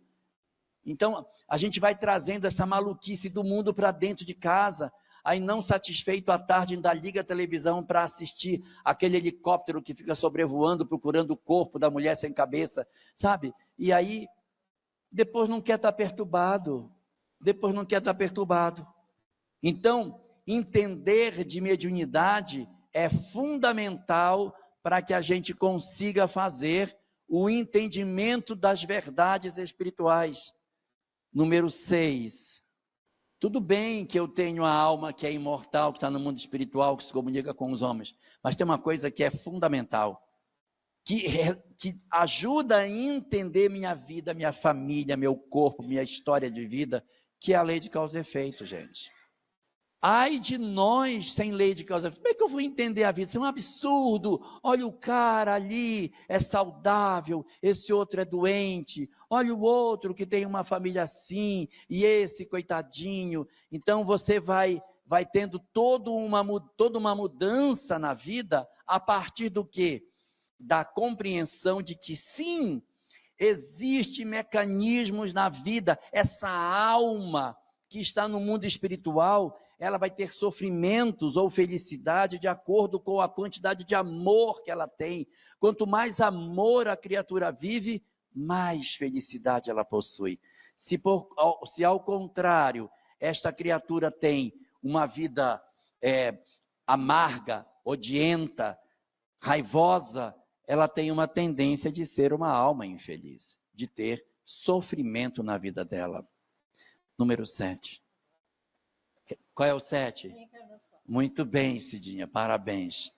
Então, a gente vai trazendo essa maluquice do mundo para dentro de casa. Aí, não satisfeito, à tarde ainda liga a televisão para assistir aquele helicóptero que fica sobrevoando, procurando o corpo da mulher sem cabeça, sabe? E aí, depois não quer estar perturbado. Depois não quer estar perturbado. Então, entender de mediunidade é fundamental para que a gente consiga fazer o entendimento das verdades espirituais. Número 6. Tudo bem que eu tenho a alma que é imortal, que está no mundo espiritual, que se comunica com os homens, mas tem uma coisa que é fundamental, que ajuda a entender minha vida, minha família, meu corpo, minha história de vida, que é a lei de causa e efeito, gente. Ai de nós sem lei de causa e efeito. Como é que eu vou entender a vida? Isso é um absurdo. Olha o cara ali, é saudável, esse outro é doente. Olha o outro que tem uma família assim, e esse coitadinho. Então você vai tendo toda uma mudança na vida a partir do quê? Da compreensão de que sim, existem mecanismos na vida, essa alma que está no mundo espiritual, ela vai ter sofrimentos ou felicidade de acordo com a quantidade de amor que ela tem. Quanto mais amor a criatura vive, mais felicidade ela possui. Se ao contrário, esta criatura tem uma vida amarga, odienta, raivosa, ela tem uma tendência de ser uma alma infeliz, de ter sofrimento na vida dela. Número 7. Qual é o 7? Muito bem, Cidinha, parabéns.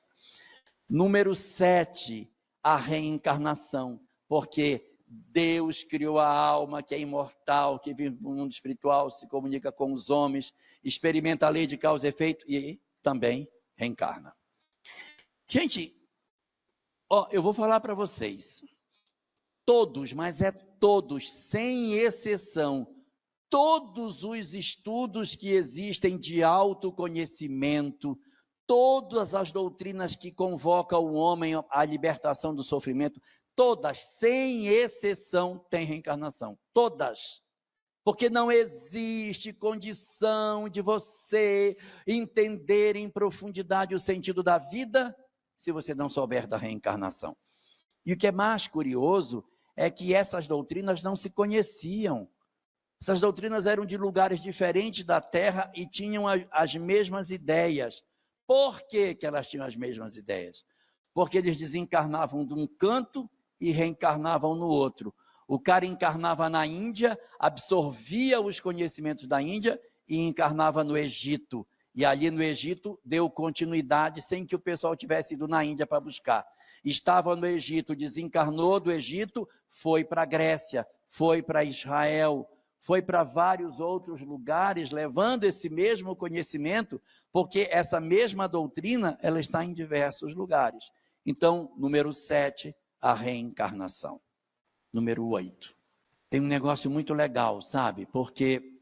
Número 7, a reencarnação, porque Deus criou a alma que é imortal, que vive no mundo espiritual, se comunica com os homens, experimenta a lei de causa e efeito e também reencarna. Gente, eu vou falar para vocês, todos, mas todos, sem exceção, todos os estudos que existem de autoconhecimento, todas as doutrinas que convocam o homem à libertação do sofrimento, todas, sem exceção, têm reencarnação. Todas. Porque não existe condição de você entender em profundidade o sentido da vida se você não souber da reencarnação. E o que é mais curioso é que essas doutrinas não se conheciam. Essas doutrinas eram de lugares diferentes da Terra e tinham as mesmas ideias. Por que elas tinham as mesmas ideias? Porque eles desencarnavam de um canto e reencarnavam no outro. O cara encarnava na Índia, absorvia os conhecimentos da Índia e encarnava no Egito. E ali no Egito deu continuidade sem que o pessoal tivesse ido na Índia para buscar. Estava no Egito, desencarnou do Egito, foi para a Grécia, foi para Israel, foi para vários outros lugares, levando esse mesmo conhecimento, porque essa mesma doutrina, ela está em diversos lugares. Então, número 7, a reencarnação. Número 8. Tem um negócio muito legal, sabe? Porque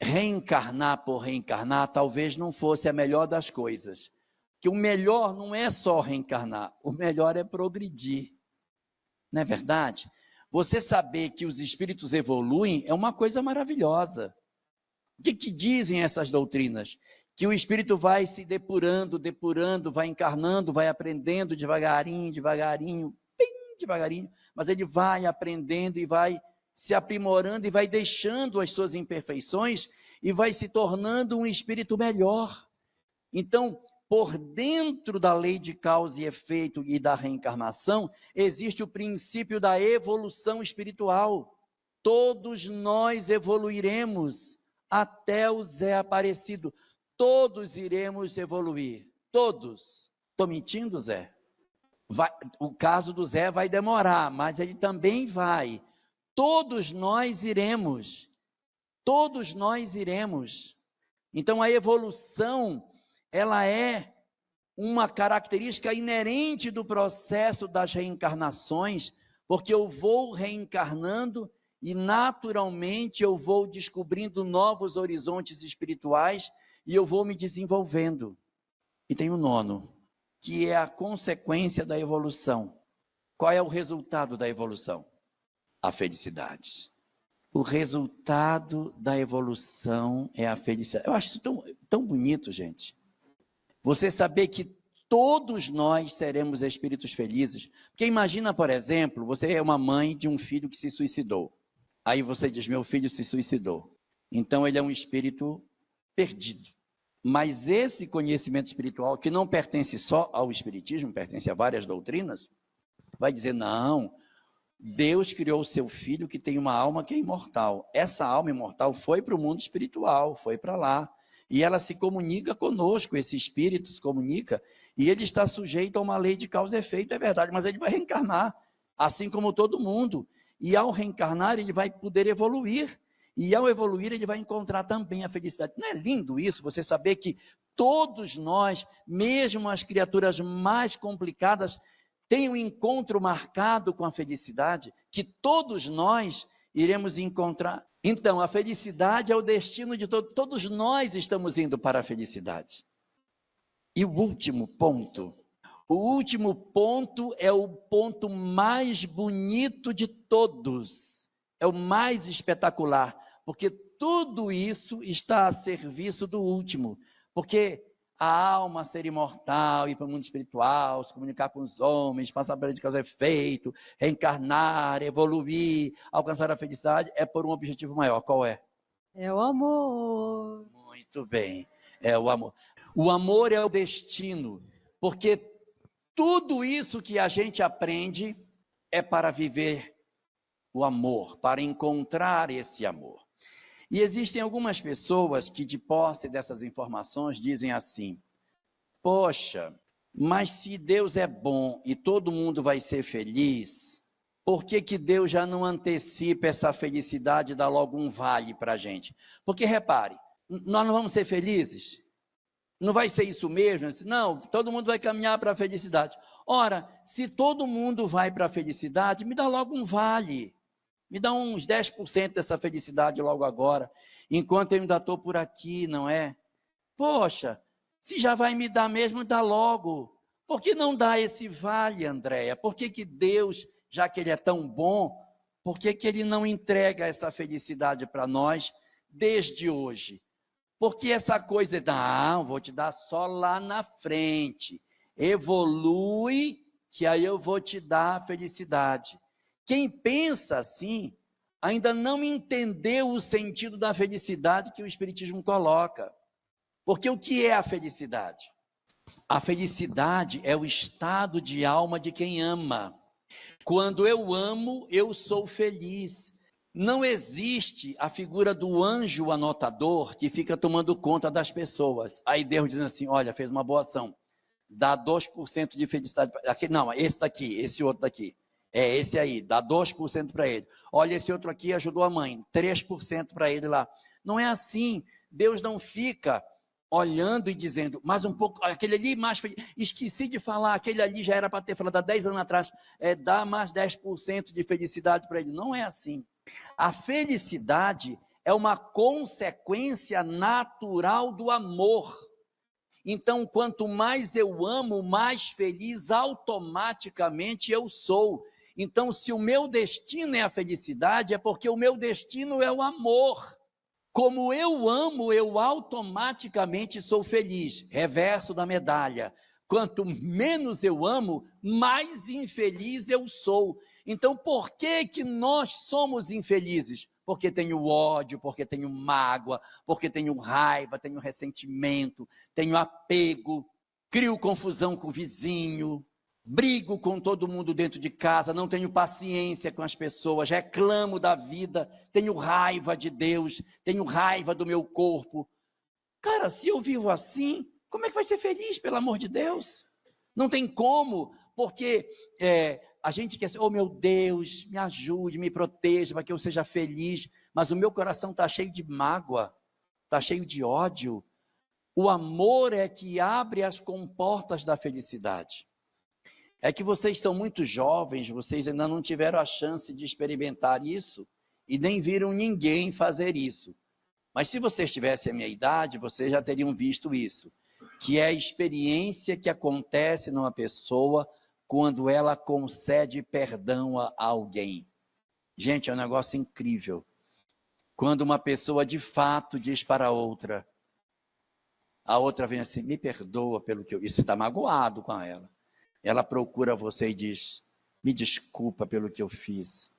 reencarnar por reencarnar talvez não fosse a melhor das coisas. Que o melhor não é só reencarnar, o melhor é progredir. Não é verdade? Você saber que os espíritos evoluem é uma coisa maravilhosa. O que dizem essas doutrinas? Que o espírito vai se depurando, vai encarnando, vai aprendendo devagarinho, bem devagarinho, mas ele vai aprendendo e vai se aprimorando e vai deixando as suas imperfeições e vai se tornando um espírito melhor. Então, por dentro da lei de causa e efeito e da reencarnação, existe o princípio da evolução espiritual. Todos nós evoluiremos até o Zé Aparecido. Todos iremos evoluir. Todos. Estou mentindo, Zé? O caso do Zé vai demorar, mas ele também vai. Todos nós iremos. Todos nós iremos. Então, a evolução, ela é uma característica inerente do processo das reencarnações, porque eu vou reencarnando e naturalmente eu vou descobrindo novos horizontes espirituais e eu vou me desenvolvendo. E tem o 9, que é a consequência da evolução. Qual é o resultado da evolução? A felicidade. O resultado da evolução é a felicidade. Eu acho isso tão bonito, gente. Você saber que todos nós seremos espíritos felizes. Porque imagina, por exemplo, você é uma mãe de um filho que se suicidou. Aí você diz, meu filho se suicidou. Então ele é um espírito perdido. Mas esse conhecimento espiritual, que não pertence só ao espiritismo, pertence a várias doutrinas, vai dizer, não, Deus criou o seu filho que tem uma alma que é imortal. Essa alma imortal foi para o mundo espiritual, foi para lá. E ela se comunica conosco, esse espírito se comunica, e ele está sujeito a uma lei de causa e efeito, é verdade, mas ele vai reencarnar, assim como todo mundo. E ao reencarnar, ele vai poder evoluir, e ao evoluir, ele vai encontrar também a felicidade. Não é lindo isso, você saber que todos nós, mesmo as criaturas mais complicadas, têm um encontro marcado com a felicidade, que todos nós iremos encontrar. Então, a felicidade é o destino de todos. Todos nós estamos indo para a felicidade. E o último ponto é o ponto mais bonito de todos. É o mais espetacular, porque tudo isso está a serviço do último. Porque a alma ser imortal, ir para o mundo espiritual, se comunicar com os homens, passar pela lei de causa e efeito, reencarnar, evoluir, alcançar a felicidade, é por um objetivo maior. Qual é? É o amor. Muito bem, é o amor. O amor é o destino, porque tudo isso que a gente aprende é para viver o amor, para encontrar esse amor. E existem algumas pessoas que, de posse dessas informações, dizem assim, poxa, mas se Deus é bom e todo mundo vai ser feliz, por que Deus já não antecipa essa felicidade e dá logo um vale para a gente? Porque, repare, nós não vamos ser felizes? Não vai ser isso mesmo? Não, todo mundo vai caminhar para a felicidade. Ora, se todo mundo vai para a felicidade, me dá logo um vale. Me dá uns 10% dessa felicidade logo agora, enquanto eu ainda estou por aqui, não é? Poxa, se já vai me dar mesmo, dá logo. Por que não dá esse vale, Andréia? Por que Deus, já que Ele é tão bom, por que Ele não entrega essa felicidade para nós desde hoje? Porque essa coisa, não, vou te dar só lá na frente. Evolui, que aí eu vou te dar a felicidade. Quem pensa assim, ainda não entendeu o sentido da felicidade que o Espiritismo coloca. Porque o que é a felicidade? A felicidade é o estado de alma de quem ama. Quando eu amo, eu sou feliz. Não existe a figura do anjo anotador que fica tomando conta das pessoas. Aí Deus dizendo assim, olha, fez uma boa ação, dá 2% de felicidade. Não, esse daqui, esse outro daqui. É esse aí, dá 2% para ele. Olha, esse outro aqui ajudou a mãe, 3% para ele lá. Não é assim. Deus não fica olhando e dizendo, mais um pouco, aquele ali mais feliz. Esqueci de falar, aquele ali já era para ter falado há 10 anos atrás, dá mais 10% de felicidade para ele. Não é assim. A felicidade é uma consequência natural do amor. Então, quanto mais eu amo, mais feliz automaticamente eu sou. Então, se o meu destino é a felicidade, é porque o meu destino é o amor. Como eu amo, eu automaticamente sou feliz. Reverso da medalha. Quanto menos eu amo, mais infeliz eu sou. Então, por que nós somos infelizes? Porque tenho ódio, porque tenho mágoa, porque tenho raiva, tenho ressentimento, tenho apego, crio confusão com o vizinho, brigo com todo mundo dentro de casa, não tenho paciência com as pessoas, reclamo da vida, tenho raiva de Deus, tenho raiva do meu corpo. Cara, se eu vivo assim, como é que vai ser feliz, pelo amor de Deus? Não tem como, porque a gente quer ser, oh meu Deus, me ajude, me proteja, para que eu seja feliz, mas o meu coração está cheio de mágoa, está cheio de ódio. O amor é que abre as comportas da felicidade. É que vocês são muito jovens, vocês ainda não tiveram a chance de experimentar isso, e nem viram ninguém fazer isso. Mas se vocês tivessem a minha idade, vocês já teriam visto isso, que é a experiência que acontece numa pessoa quando ela concede perdão a alguém. Gente, é um negócio incrível. Quando uma pessoa de fato diz para a outra vem assim, me perdoa pelo que eu... E você está magoado com ela. Ela procura você e diz, me desculpa pelo que eu fiz.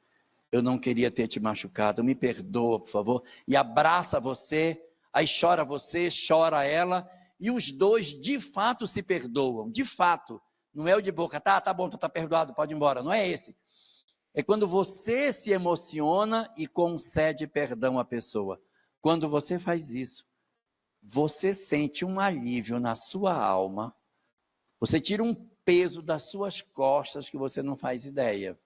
Eu não queria ter te machucado, me perdoa, por favor. E abraça você, aí chora você, chora ela, e os dois de fato se perdoam, de fato. Não é o de boca, tá bom, tu tá perdoado, pode ir embora. Não é esse. É quando você se emociona e concede perdão à pessoa. Quando você faz isso, você sente um alívio na sua alma, você tira um peso das suas costas que você não faz ideia.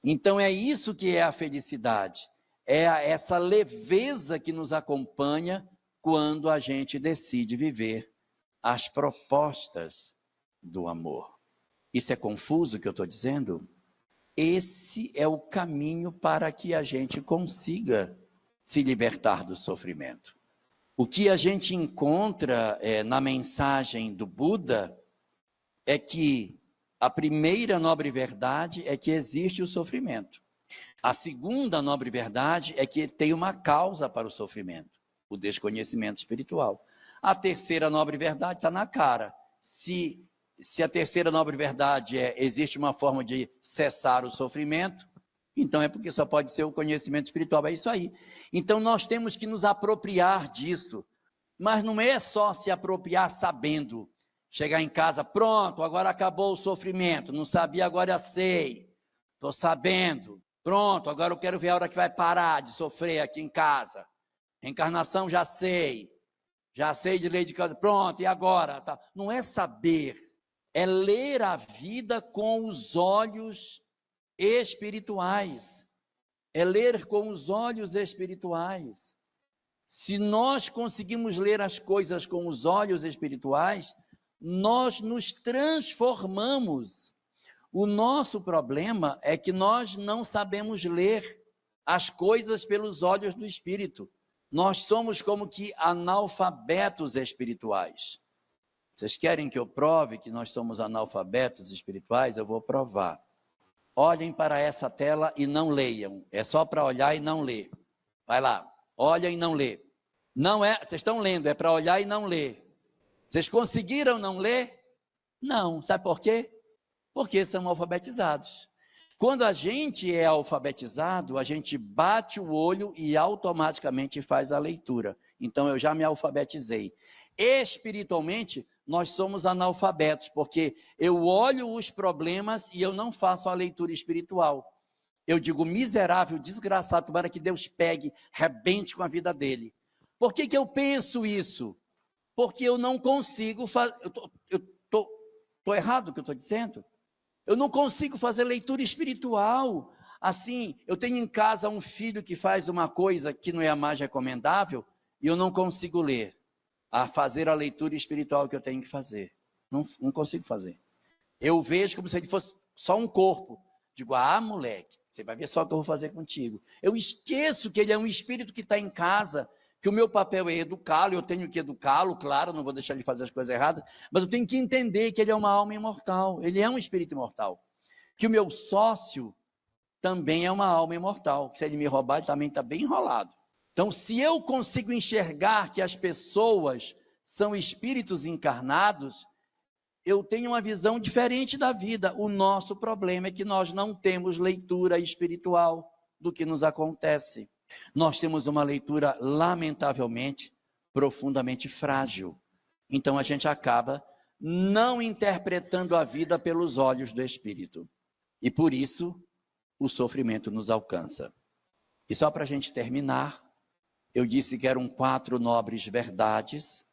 Então é isso que é a felicidade, é essa leveza que nos acompanha quando a gente decide viver as propostas do amor. Isso é confuso o que eu estou dizendo? Esse é o caminho para que a gente consiga se libertar do sofrimento. O que a gente encontra na mensagem do Buda é que a primeira nobre verdade é que existe o sofrimento. A segunda nobre verdade é que tem uma causa para o sofrimento, o desconhecimento espiritual. A terceira nobre verdade está na cara. Se a terceira nobre verdade existe uma forma de cessar o sofrimento, então é porque só pode ser o conhecimento espiritual, é isso aí. Então nós temos que nos apropriar disso, mas não é só se apropriar sabendo. Chegar em casa, pronto, agora acabou o sofrimento, não sabia, agora eu sei, estou sabendo, pronto, agora eu quero ver a hora que vai parar de sofrer aqui em casa. Reencarnação já sei de lei de causa, pronto, e agora? Tá. Não é saber, é ler a vida com os olhos espirituais, é ler com os olhos espirituais. Se nós conseguimos ler as coisas com os olhos espirituais, nós nos transformamos. O nosso problema é que nós não sabemos ler as coisas pelos olhos do Espírito. Nós somos como que analfabetos espirituais. Vocês querem que eu prove que nós somos analfabetos espirituais? Eu vou provar. Olhem para essa tela e não leiam. É só para olhar e não ler. Vai lá, olha e não lê. Não é, vocês estão lendo, é para olhar e não ler. Vocês conseguiram não ler? Não. Sabe por quê? Porque são alfabetizados. Quando a gente é alfabetizado, a gente bate o olho e automaticamente faz a leitura. Então eu já me alfabetizei. Espiritualmente, nós somos analfabetos, porque eu olho os problemas e eu não faço a leitura espiritual. Eu digo, miserável, desgraçado, tomara que Deus pegue, rebente com a vida dele. Por que eu penso isso? Porque eu não consigo fazer. Eu estou errado o que eu estou dizendo? Eu não consigo fazer leitura espiritual. Assim, eu tenho em casa um filho que faz uma coisa que não é a mais recomendável e eu não consigo ler, a fazer a leitura espiritual que eu tenho que fazer. Não consigo fazer. Eu vejo como se ele fosse só um corpo. Digo, moleque, você vai ver só o que eu vou fazer contigo. Eu esqueço que ele é um espírito que está em casa, que o meu papel é educá-lo, eu tenho que educá-lo, claro, não vou deixar ele fazer as coisas erradas, mas eu tenho que entender que ele é uma alma imortal, ele é um espírito imortal. Que o meu sócio também é uma alma imortal, que se ele me roubar, ele também está bem enrolado. Então, se eu consigo enxergar que as pessoas são espíritos encarnados, eu tenho uma visão diferente da vida. O nosso problema é que nós não temos leitura espiritual do que nos acontece. Nós temos uma leitura, lamentavelmente, profundamente frágil. Então a gente acaba não interpretando a vida pelos olhos do Espírito. E por isso, o sofrimento nos alcança. E só para a gente terminar, eu disse que eram 4 nobres verdades,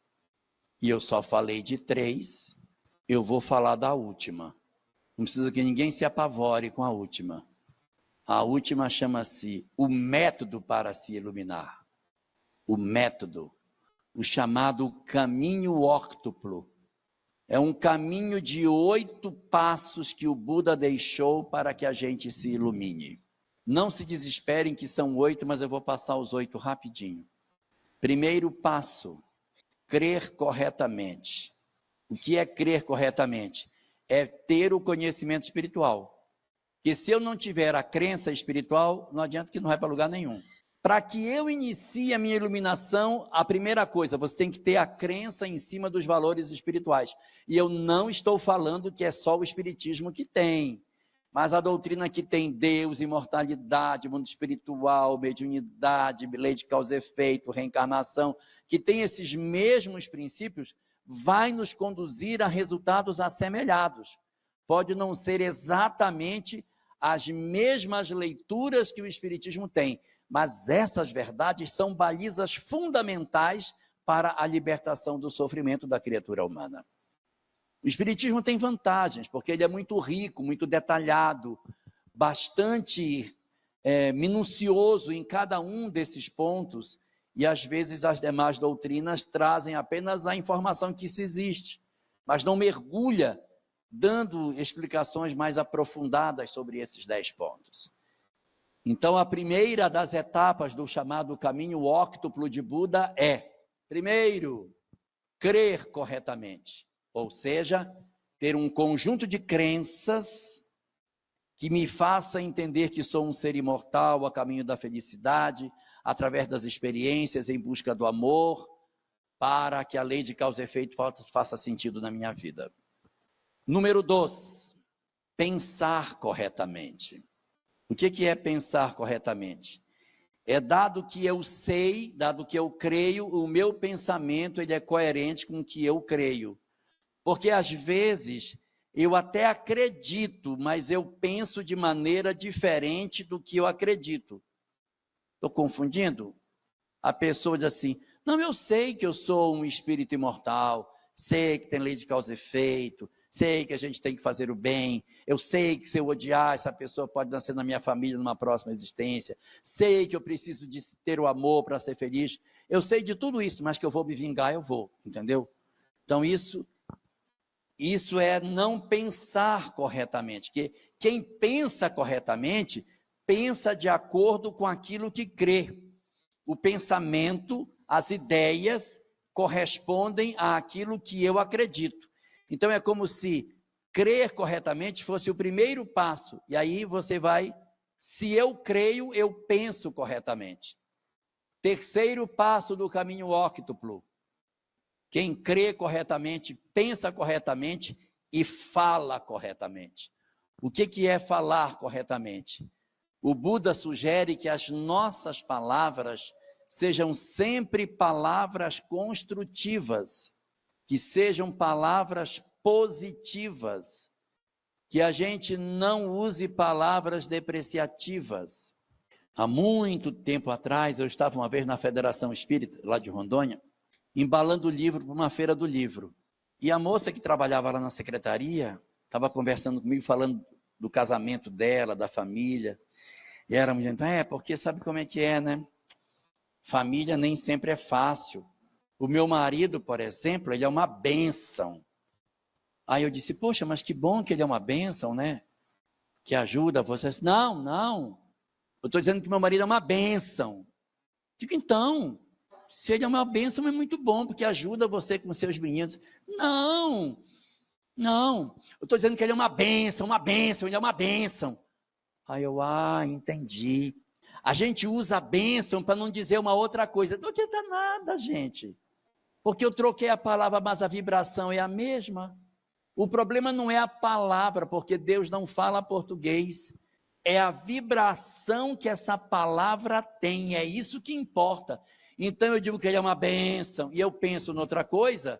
e eu só falei de 3, eu vou falar da última. Não precisa que ninguém se apavore com a última. A última chama-se o método para se iluminar. O método, o chamado caminho óctuplo. É um caminho de 8 passos que o Buda deixou para que a gente se ilumine. Não se desesperem que são 8, mas eu vou passar os 8 rapidinho. Primeiro passo, crer corretamente. O que é crer corretamente? É ter o conhecimento espiritual. Porque se eu não tiver a crença espiritual, não adianta que não vai para lugar nenhum. Para que eu inicie a minha iluminação, a primeira coisa, você tem que ter a crença em cima dos valores espirituais. E eu não estou falando que é só o espiritismo que tem, mas a doutrina que tem Deus, imortalidade, mundo espiritual, mediunidade, lei de causa e efeito, reencarnação, que tem esses mesmos princípios, vai nos conduzir a resultados assemelhados. Pode não ser exatamente as mesmas leituras que o espiritismo tem, mas essas verdades são balizas fundamentais para a libertação do sofrimento da criatura humana. O espiritismo tem vantagens, porque ele é muito rico, muito detalhado, bastante minucioso em cada um desses pontos, e às vezes as demais doutrinas trazem apenas a informação que isso existe, mas não mergulha dando explicações mais aprofundadas sobre esses 10 pontos. Então, a primeira das etapas do chamado caminho óctuplo de Buda é, primeiro, crer corretamente, ou seja, ter um conjunto de crenças que me faça entender que sou um ser imortal a caminho da felicidade, através das experiências em busca do amor, para que a lei de causa e efeito faça sentido na minha vida. Número 2, pensar corretamente. O que é pensar corretamente? É dado que eu sei, dado que eu creio, o meu pensamento ele é coerente com o que eu creio. Porque às vezes eu até acredito, mas eu penso de maneira diferente do que eu acredito. Estou confundindo? A pessoa diz assim, não, eu sei que eu sou um espírito imortal, sei que tem lei de causa e efeito, sei que a gente tem que fazer o bem, eu sei que se eu odiar, essa pessoa pode nascer na minha família numa próxima existência, sei que eu preciso de ter o amor para ser feliz, eu sei de tudo isso, mas que eu vou me vingar, eu vou, entendeu? Então isso Isso é não pensar corretamente, que quem pensa corretamente, pensa de acordo com aquilo que crê. O pensamento, as ideias correspondem àquilo que eu acredito. Então é como se crer corretamente fosse o primeiro passo, e aí você vai, se eu creio, eu penso corretamente. Terceiro passo do caminho óctuplo. Quem crê corretamente, pensa corretamente e fala corretamente. O que é falar corretamente? O Buda sugere que as nossas palavras sejam sempre palavras construtivas, que sejam palavras positivas, que a gente não use palavras depreciativas. Há muito tempo atrás, eu estava uma vez na Federação Espírita, lá de Rondônia, embalando o livro para uma feira do livro. E a moça que trabalhava lá na secretaria estava conversando comigo, falando do casamento dela, da família. E era me dizendo, porque sabe como é que é, né? Família nem sempre é fácil. O meu marido, por exemplo, ele é uma bênção. Aí eu disse, poxa, mas que bom que ele é uma bênção, né? Que ajuda vocês. Não. Eu estou dizendo que meu marido é uma bênção. Digo, então, se ele é uma bênção, é muito bom, porque ajuda você com seus meninos. Não. Eu estou dizendo que ele é uma bênção, ele é uma bênção. Aí eu, entendi. A gente usa a bênção para não dizer uma outra coisa. Não adianta nada, gente. Porque eu troquei a palavra, mas a vibração é a mesma. O problema não é a palavra, porque Deus não fala português. É a vibração que essa palavra tem, é isso que importa. Então eu digo que ele é uma bênção, e eu penso noutra coisa,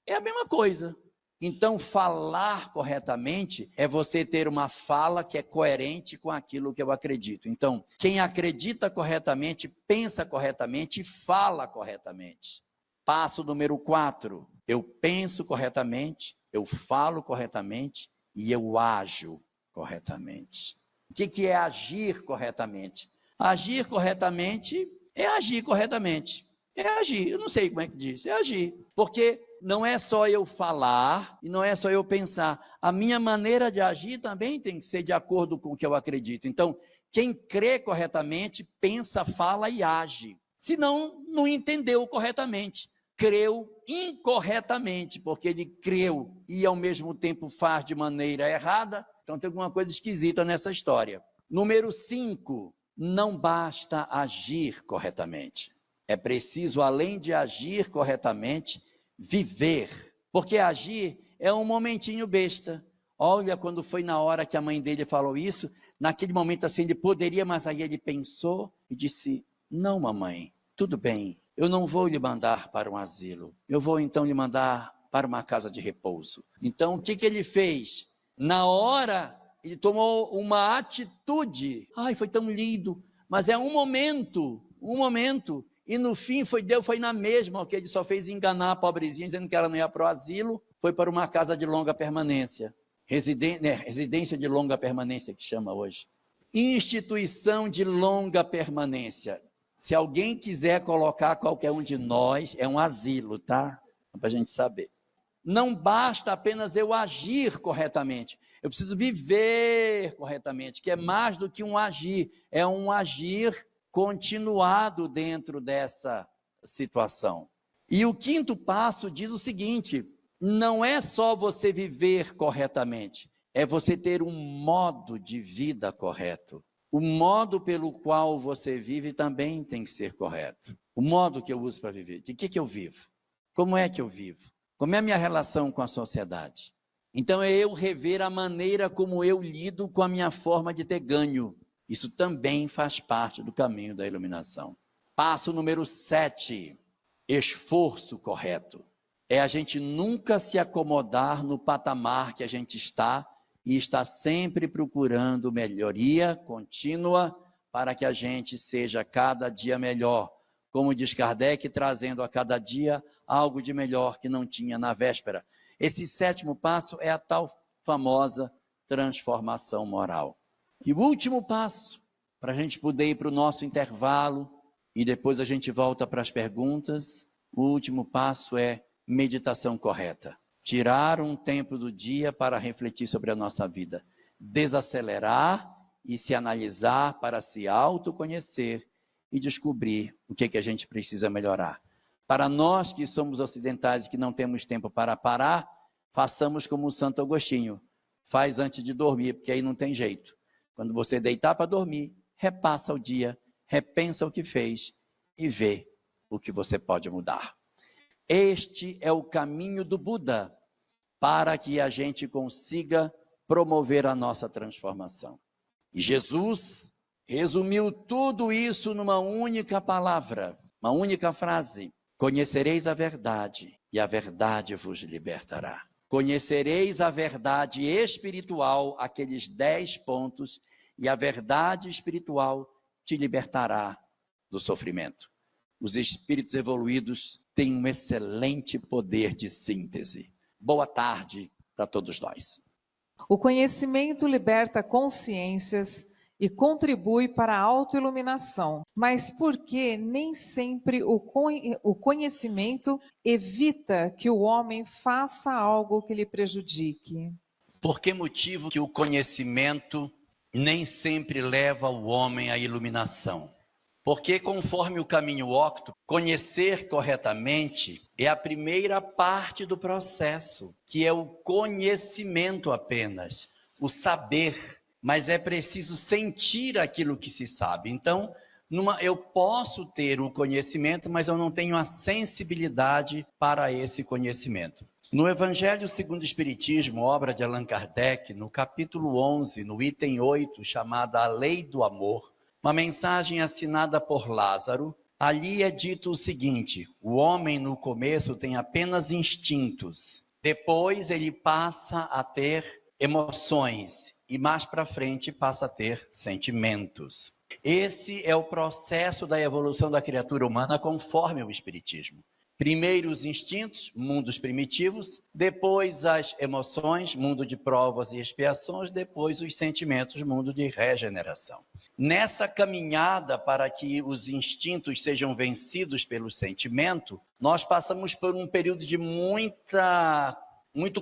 é a mesma coisa. Então falar corretamente é você ter uma fala que é coerente com aquilo que eu acredito. Então, quem acredita corretamente, pensa corretamente e fala corretamente. Passo número 4, eu penso corretamente, eu falo corretamente e eu ajo corretamente. O que é agir corretamente? Agir corretamente é agir corretamente. É agir, eu não sei como é que diz, é agir. Porque não é só eu falar e não é só eu pensar. A minha maneira de agir também tem que ser de acordo com o que eu acredito. Então, quem crê corretamente, pensa, fala e age. Senão, não entendeu corretamente. Creu incorretamente, porque ele creu e ao mesmo tempo faz de maneira errada. Então tem alguma coisa esquisita nessa história. Número 5, não basta agir corretamente. É preciso, além de agir corretamente, viver. Porque agir é um momentinho besta. Olha, quando foi na hora que a mãe dele falou isso, naquele momento assim ele poderia, mas aí ele pensou e disse, não mamãe, tudo bem, eu não vou lhe mandar para um asilo, eu vou então lhe mandar para uma casa de repouso. Então o que ele fez? Na hora, ele tomou uma atitude. Foi tão lindo. Mas é um momento. E no fim, Deus foi na mesma, que ele só fez enganar a pobrezinha, dizendo que ela não ia para o asilo, foi para uma casa de longa permanência. Residência de longa permanência, que chama hoje. Instituição de longa permanência. Se alguém quiser colocar qualquer um de nós, é um asilo, tá? Para a gente saber. Não basta apenas eu agir corretamente, eu preciso viver corretamente, que é mais do que um agir, é um agir continuado dentro dessa situação. E o 5º passo diz o seguinte, não é só você viver corretamente, é você ter um modo de vida correto. O modo pelo qual você vive também tem que ser correto. O modo que eu uso para viver, de que eu vivo? Como é que eu vivo? Como é a minha relação com a sociedade? Então é eu rever a maneira como eu lido com a minha forma de ter ganho. Isso também faz parte do caminho da iluminação. Passo número 7, esforço correto. É a gente nunca se acomodar no patamar que a gente está e estar sempre procurando melhoria contínua para que a gente seja cada dia melhor. Como diz Kardec, trazendo a cada dia algo de melhor que não tinha na véspera. Esse 7º passo é a tal famosa transformação moral. E o último passo, para a gente poder ir para o nosso intervalo, e depois a gente volta para as perguntas, o último passo é meditação correta. tirar um tempo do dia para refletir sobre a nossa vida, desacelerar e se analisar para se autoconhecer e descobrir o que a gente precisa melhorar. Para nós que somos ocidentais e que não temos tempo para parar, façamos como o Santo Agostinho, faz antes de dormir, porque aí não tem jeito. Quando você deitar para dormir, repassa o dia, repensa o que fez e vê o que você pode mudar. Este é o caminho do Buda para que a gente consiga promover a nossa transformação. E Jesus resumiu tudo isso numa única palavra, uma única frase: conhecereis a verdade e a verdade vos libertará. Conhecereis a verdade espiritual, aqueles 10 pontos, e a verdade espiritual te libertará do sofrimento. Os espíritos evoluídos têm um excelente poder de síntese. Boa tarde para todos nós. O conhecimento liberta consciências e contribui para a autoiluminação. Mas por que nem sempre o conhecimento evita que o homem faça algo que lhe prejudique? Por que motivo que o conhecimento nem sempre leva o homem à iluminação? Porque, conforme o caminho octo, conhecer corretamente é a primeira parte do processo, que é o conhecimento apenas, o saber, mas é preciso sentir aquilo que se sabe. Então, eu posso ter o conhecimento, mas eu não tenho a sensibilidade para esse conhecimento. No Evangelho segundo o Espiritismo, obra de Allan Kardec, no capítulo 11, no item 8, chamada A Lei do Amor, uma mensagem assinada por Lázaro, ali é dito o seguinte: o homem no começo tem apenas instintos, depois ele passa a ter emoções e mais para frente passa a ter sentimentos. Esse é o processo da evolução da criatura humana conforme o Espiritismo. Primeiro os instintos, mundos primitivos, depois as emoções, mundo de provas e expiações, depois os sentimentos, mundo de regeneração. Nessa caminhada para que os instintos sejam vencidos pelo sentimento, nós passamos por um período de muito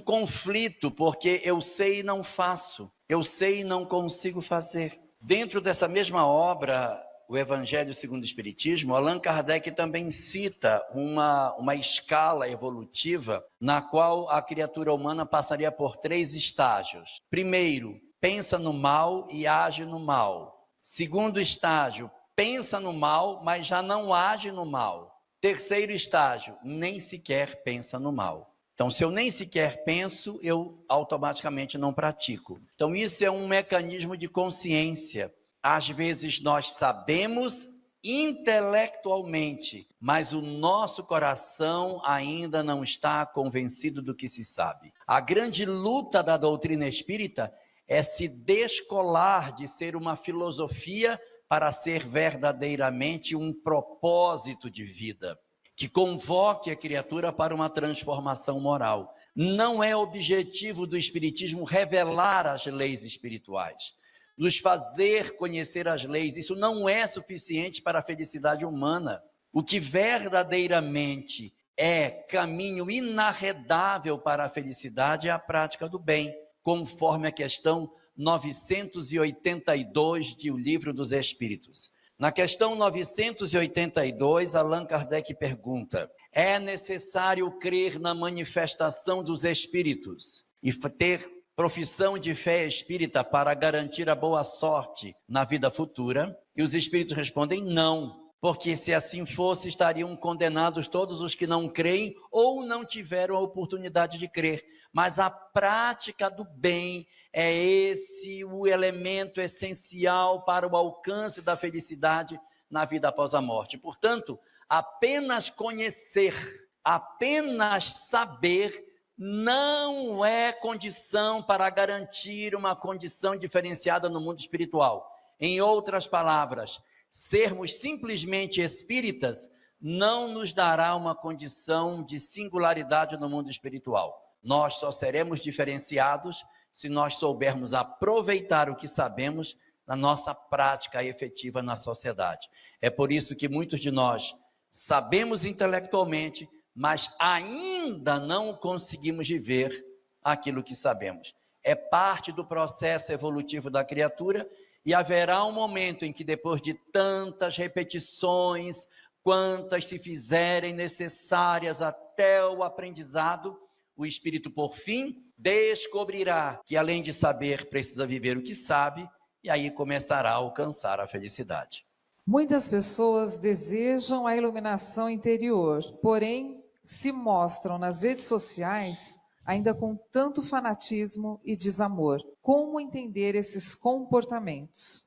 conflito, porque eu sei e não faço, eu sei e não consigo fazer. Dentro dessa mesma obra, o Evangelho segundo o Espiritismo, Allan Kardec também cita uma escala evolutiva na qual a criatura humana passaria por 3 estágios. Primeiro, pensa no mal e age no mal. Segundo estágio, pensa no mal, mas já não age no mal. Terceiro estágio, nem sequer pensa no mal. Então, se eu nem sequer penso, eu automaticamente não pratico. Então, isso é um mecanismo de consciência. Às vezes nós sabemos intelectualmente, mas o nosso coração ainda não está convencido do que se sabe. A grande luta da doutrina espírita é se descolar de ser uma filosofia para ser verdadeiramente um propósito de vida, que convoque a criatura para uma transformação moral. Não é objetivo do Espiritismo revelar as leis espirituais, nos fazer conhecer as leis. Isso não é suficiente para a felicidade humana. O que verdadeiramente é caminho inarredável para a felicidade é a prática do bem, conforme a questão 982 de O Livro dos Espíritos. Na questão 982, Allan Kardec pergunta: é necessário crer na manifestação dos espíritos e ter profissão de fé espírita para garantir a boa sorte na vida futura? E os espíritos respondem: não, porque se assim fosse, estariam condenados todos os que não creem ou não tiveram a oportunidade de crer. Mas a prática do bem é esse o elemento essencial para o alcance da felicidade na vida após a morte. Portanto, apenas conhecer, apenas saber, não é condição para garantir uma condição diferenciada no mundo espiritual. Em outras palavras, sermos simplesmente espíritas não nos dará uma condição de singularidade no mundo espiritual. Nós só seremos diferenciados se nós soubermos aproveitar o que sabemos na nossa prática efetiva na sociedade. É por isso que muitos de nós sabemos intelectualmente, mas ainda não conseguimos viver aquilo que sabemos. É parte do processo evolutivo da criatura e haverá um momento em que, depois de tantas repetições, quantas se fizerem necessárias até o aprendizado, o espírito, por fim, descobrirá que, além de saber, precisa viver o que sabe, e aí começará a alcançar a felicidade. Muitas pessoas desejam a iluminação interior, porém se mostram nas redes sociais ainda com tanto fanatismo e desamor. Como entender esses comportamentos?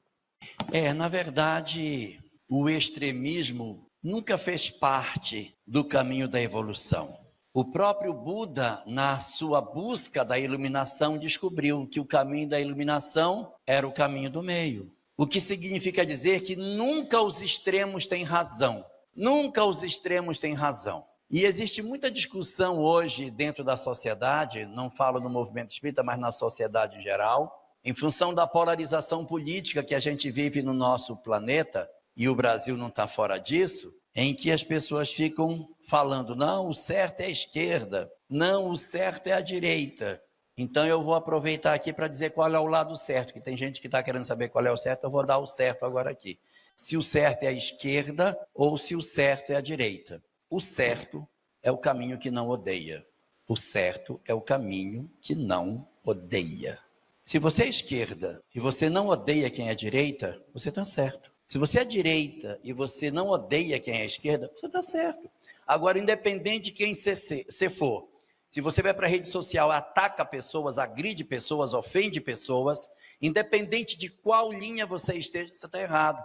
Na verdade, o extremismo nunca fez parte do caminho da evolução. O próprio Buda, na sua busca da iluminação, descobriu que o caminho da iluminação era o caminho do meio. O que significa dizer que nunca os extremos têm razão. Nunca os extremos têm razão. E existe muita discussão hoje dentro da sociedade, não falo no movimento espírita, mas na sociedade em geral, em função da polarização política que a gente vive no nosso planeta, e o Brasil não está fora disso, em que as pessoas ficam falando, não, o certo é a esquerda, não, o certo é a direita. Então eu vou aproveitar aqui para dizer qual é o lado certo, que tem gente que está querendo saber qual é o certo, eu vou dar o certo agora aqui. Se o certo é a esquerda ou se o certo é a direita. O certo é o caminho que não odeia. O certo é o caminho que não odeia. Se você é esquerda e você não odeia quem é direita, você está certo. Se você é direita e você não odeia quem é esquerda, você está certo. Agora, independente de quem você for, se você vai para a rede social, ataca pessoas, agride pessoas, ofende pessoas, independente de qual linha você esteja, você está errado.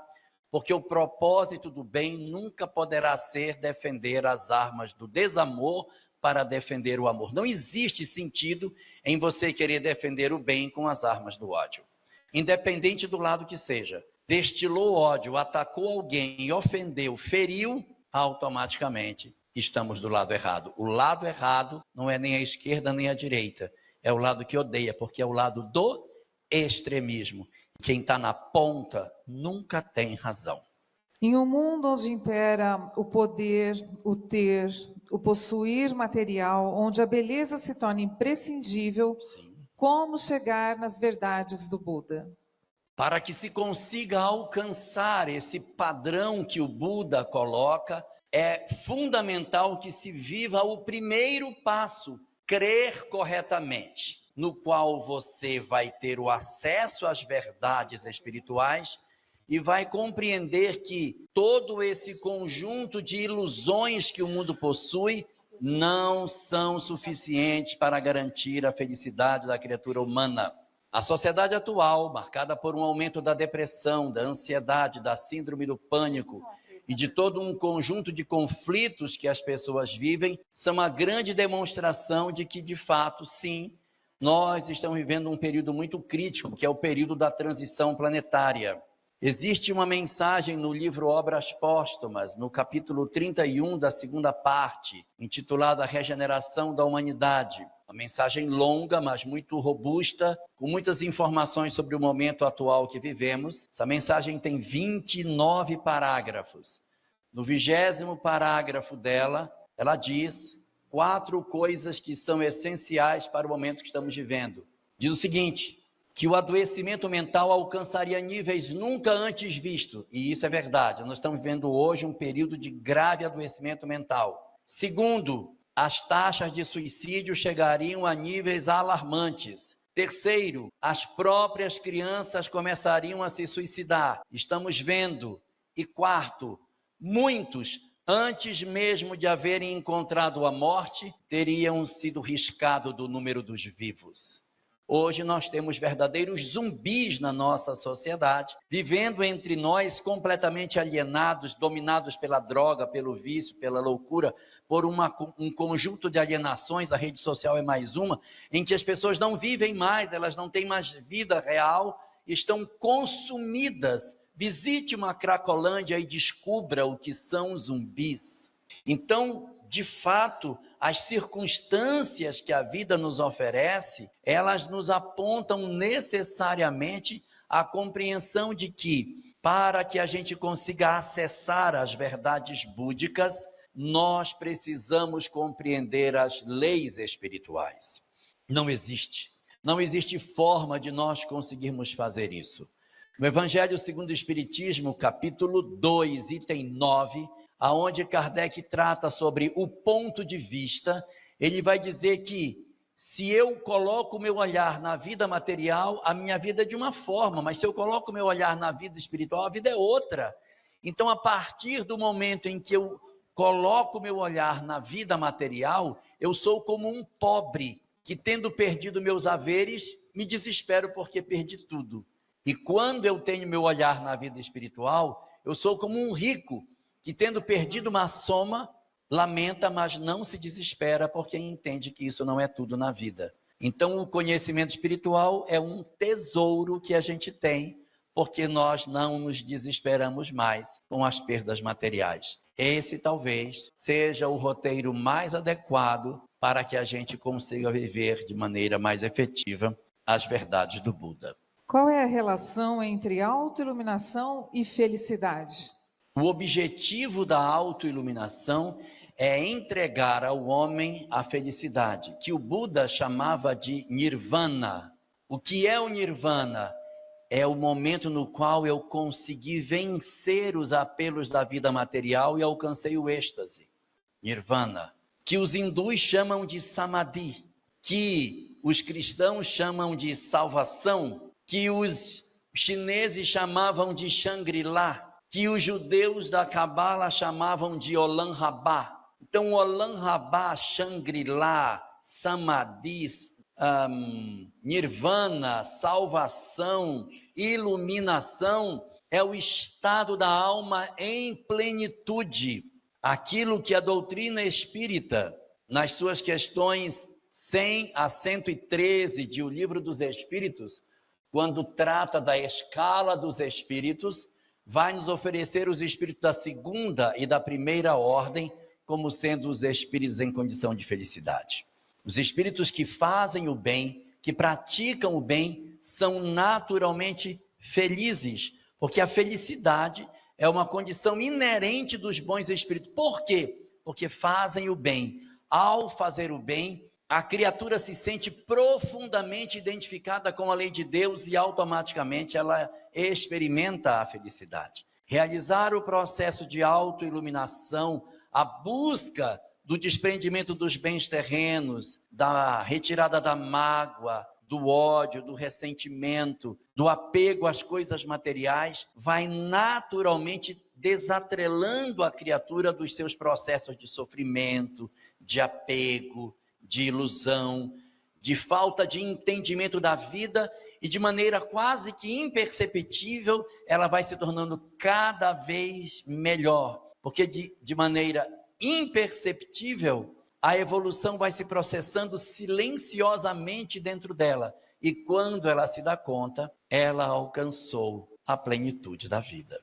Porque o propósito do bem nunca poderá ser defender as armas do desamor para defender o amor. Não existe sentido em você querer defender o bem com as armas do ódio. Independente do lado que seja. Destilou ódio, atacou alguém, ofendeu, feriu, automaticamente estamos do lado errado. O lado errado não é nem a esquerda nem a direita, é o lado que odeia, porque é o lado do extremismo. Quem está na ponta nunca tem razão. Em um mundo onde impera o poder, o ter, o possuir material, onde a beleza se torna imprescindível, sim, como chegar nas verdades do Buda? Para que se consiga alcançar esse padrão que o Buda coloca, é fundamental que se viva o primeiro passo, crer corretamente, no qual você vai ter o acesso às verdades espirituais e vai compreender que todo esse conjunto de ilusões que o mundo possui não são suficientes para garantir a felicidade da criatura humana. A sociedade atual, marcada por um aumento da depressão, da ansiedade, da síndrome do pânico e de todo um conjunto de conflitos que as pessoas vivem, são uma grande demonstração de que, de fato, sim, nós estamos vivendo um período muito crítico, que é o período da transição planetária. Existe uma mensagem no livro Obras Póstumas, no capítulo 31 da segunda parte, intitulada Regeneração da Humanidade. Uma mensagem longa, mas muito robusta, com muitas informações sobre o momento atual que vivemos. Essa mensagem tem 29 parágrafos. No 20º parágrafo dela, ela diz 4 coisas que são essenciais para o momento que estamos vivendo. Diz o seguinte, que o adoecimento mental alcançaria níveis nunca antes vistos. E isso é verdade, nós estamos vivendo hoje um período de grave adoecimento mental. Segundo, as taxas de suicídio chegariam a níveis alarmantes. Terceiro, as próprias crianças começariam a se suicidar. Estamos vendo. E quarto, muitos, antes mesmo de haverem encontrado a morte, teriam sido riscados do número dos vivos. Hoje nós temos verdadeiros zumbis na nossa sociedade, vivendo entre nós completamente alienados, dominados pela droga, pelo vício, pela loucura, por um conjunto de alienações, a rede social é mais uma, em que as pessoas não vivem mais, elas não têm mais vida real, estão consumidas. Visite uma Cracolândia e descubra o que são zumbis. Então, de fato, as circunstâncias que a vida nos oferece, elas nos apontam necessariamente a compreensão de que, para que a gente consiga acessar as verdades búdicas, nós precisamos compreender as leis espirituais. Não existe forma de nós conseguirmos fazer isso. No Evangelho segundo o Espiritismo, capítulo 2, item 9, aonde Kardec trata sobre o ponto de vista, ele vai dizer que se eu coloco o meu olhar na vida material, a minha vida é de uma forma, mas se eu coloco o meu olhar na vida espiritual, a vida é outra. Então, a partir do momento em que eu coloco o meu olhar na vida material, eu sou como um pobre que, tendo perdido meus haveres, me desespero porque perdi tudo. E quando eu tenho meu olhar na vida espiritual, eu sou como um rico que, tendo perdido uma soma, lamenta, mas não se desespera porque entende que isso não é tudo na vida. Então, o conhecimento espiritual é um tesouro que a gente tem, porque nós não nos desesperamos mais com as perdas materiais. Esse talvez seja o roteiro mais adequado para que a gente consiga viver de maneira mais efetiva as verdades do Buda. Qual é a relação entre autoiluminação e felicidade? O objetivo da autoiluminação é entregar ao homem a felicidade, que o Buda chamava de nirvana. O que é o nirvana? É o momento no qual eu consegui vencer os apelos da vida material e alcancei o êxtase. Nirvana, que os hindus chamam de samadhi, que os cristãos chamam de salvação, que os chineses chamavam de Shangri-La, que os judeus da Cabala chamavam de Olam Rabá. Então, Olam Rabá, Shangri-La, Samadhi, Nirvana, salvação, iluminação, é o estado da alma em plenitude. Aquilo que a doutrina espírita, nas suas questões 100 a 113 de O Livro dos Espíritos, quando trata da escala dos espíritos, vai nos oferecer os espíritos da segunda e da primeira ordem como sendo os espíritos em condição de felicidade. Os espíritos que fazem o bem, que praticam o bem, são naturalmente felizes, porque a felicidade é uma condição inerente dos bons espíritos. Por quê? Porque fazem o bem. Ao fazer o bem, a criatura se sente profundamente identificada com a lei de Deus e automaticamente ela experimenta a felicidade. Realizar o processo de autoiluminação, a busca do desprendimento dos bens terrenos, da retirada da mágoa, do ódio, do ressentimento, do apego às coisas materiais, vai naturalmente desatrelando a criatura dos seus processos de sofrimento, de apego, de ilusão, de falta de entendimento da vida, e de maneira quase que imperceptível, ela vai se tornando cada vez melhor, porque de maneira imperceptível, a evolução vai se processando silenciosamente dentro dela, e quando ela se dá conta, ela alcançou a plenitude da vida.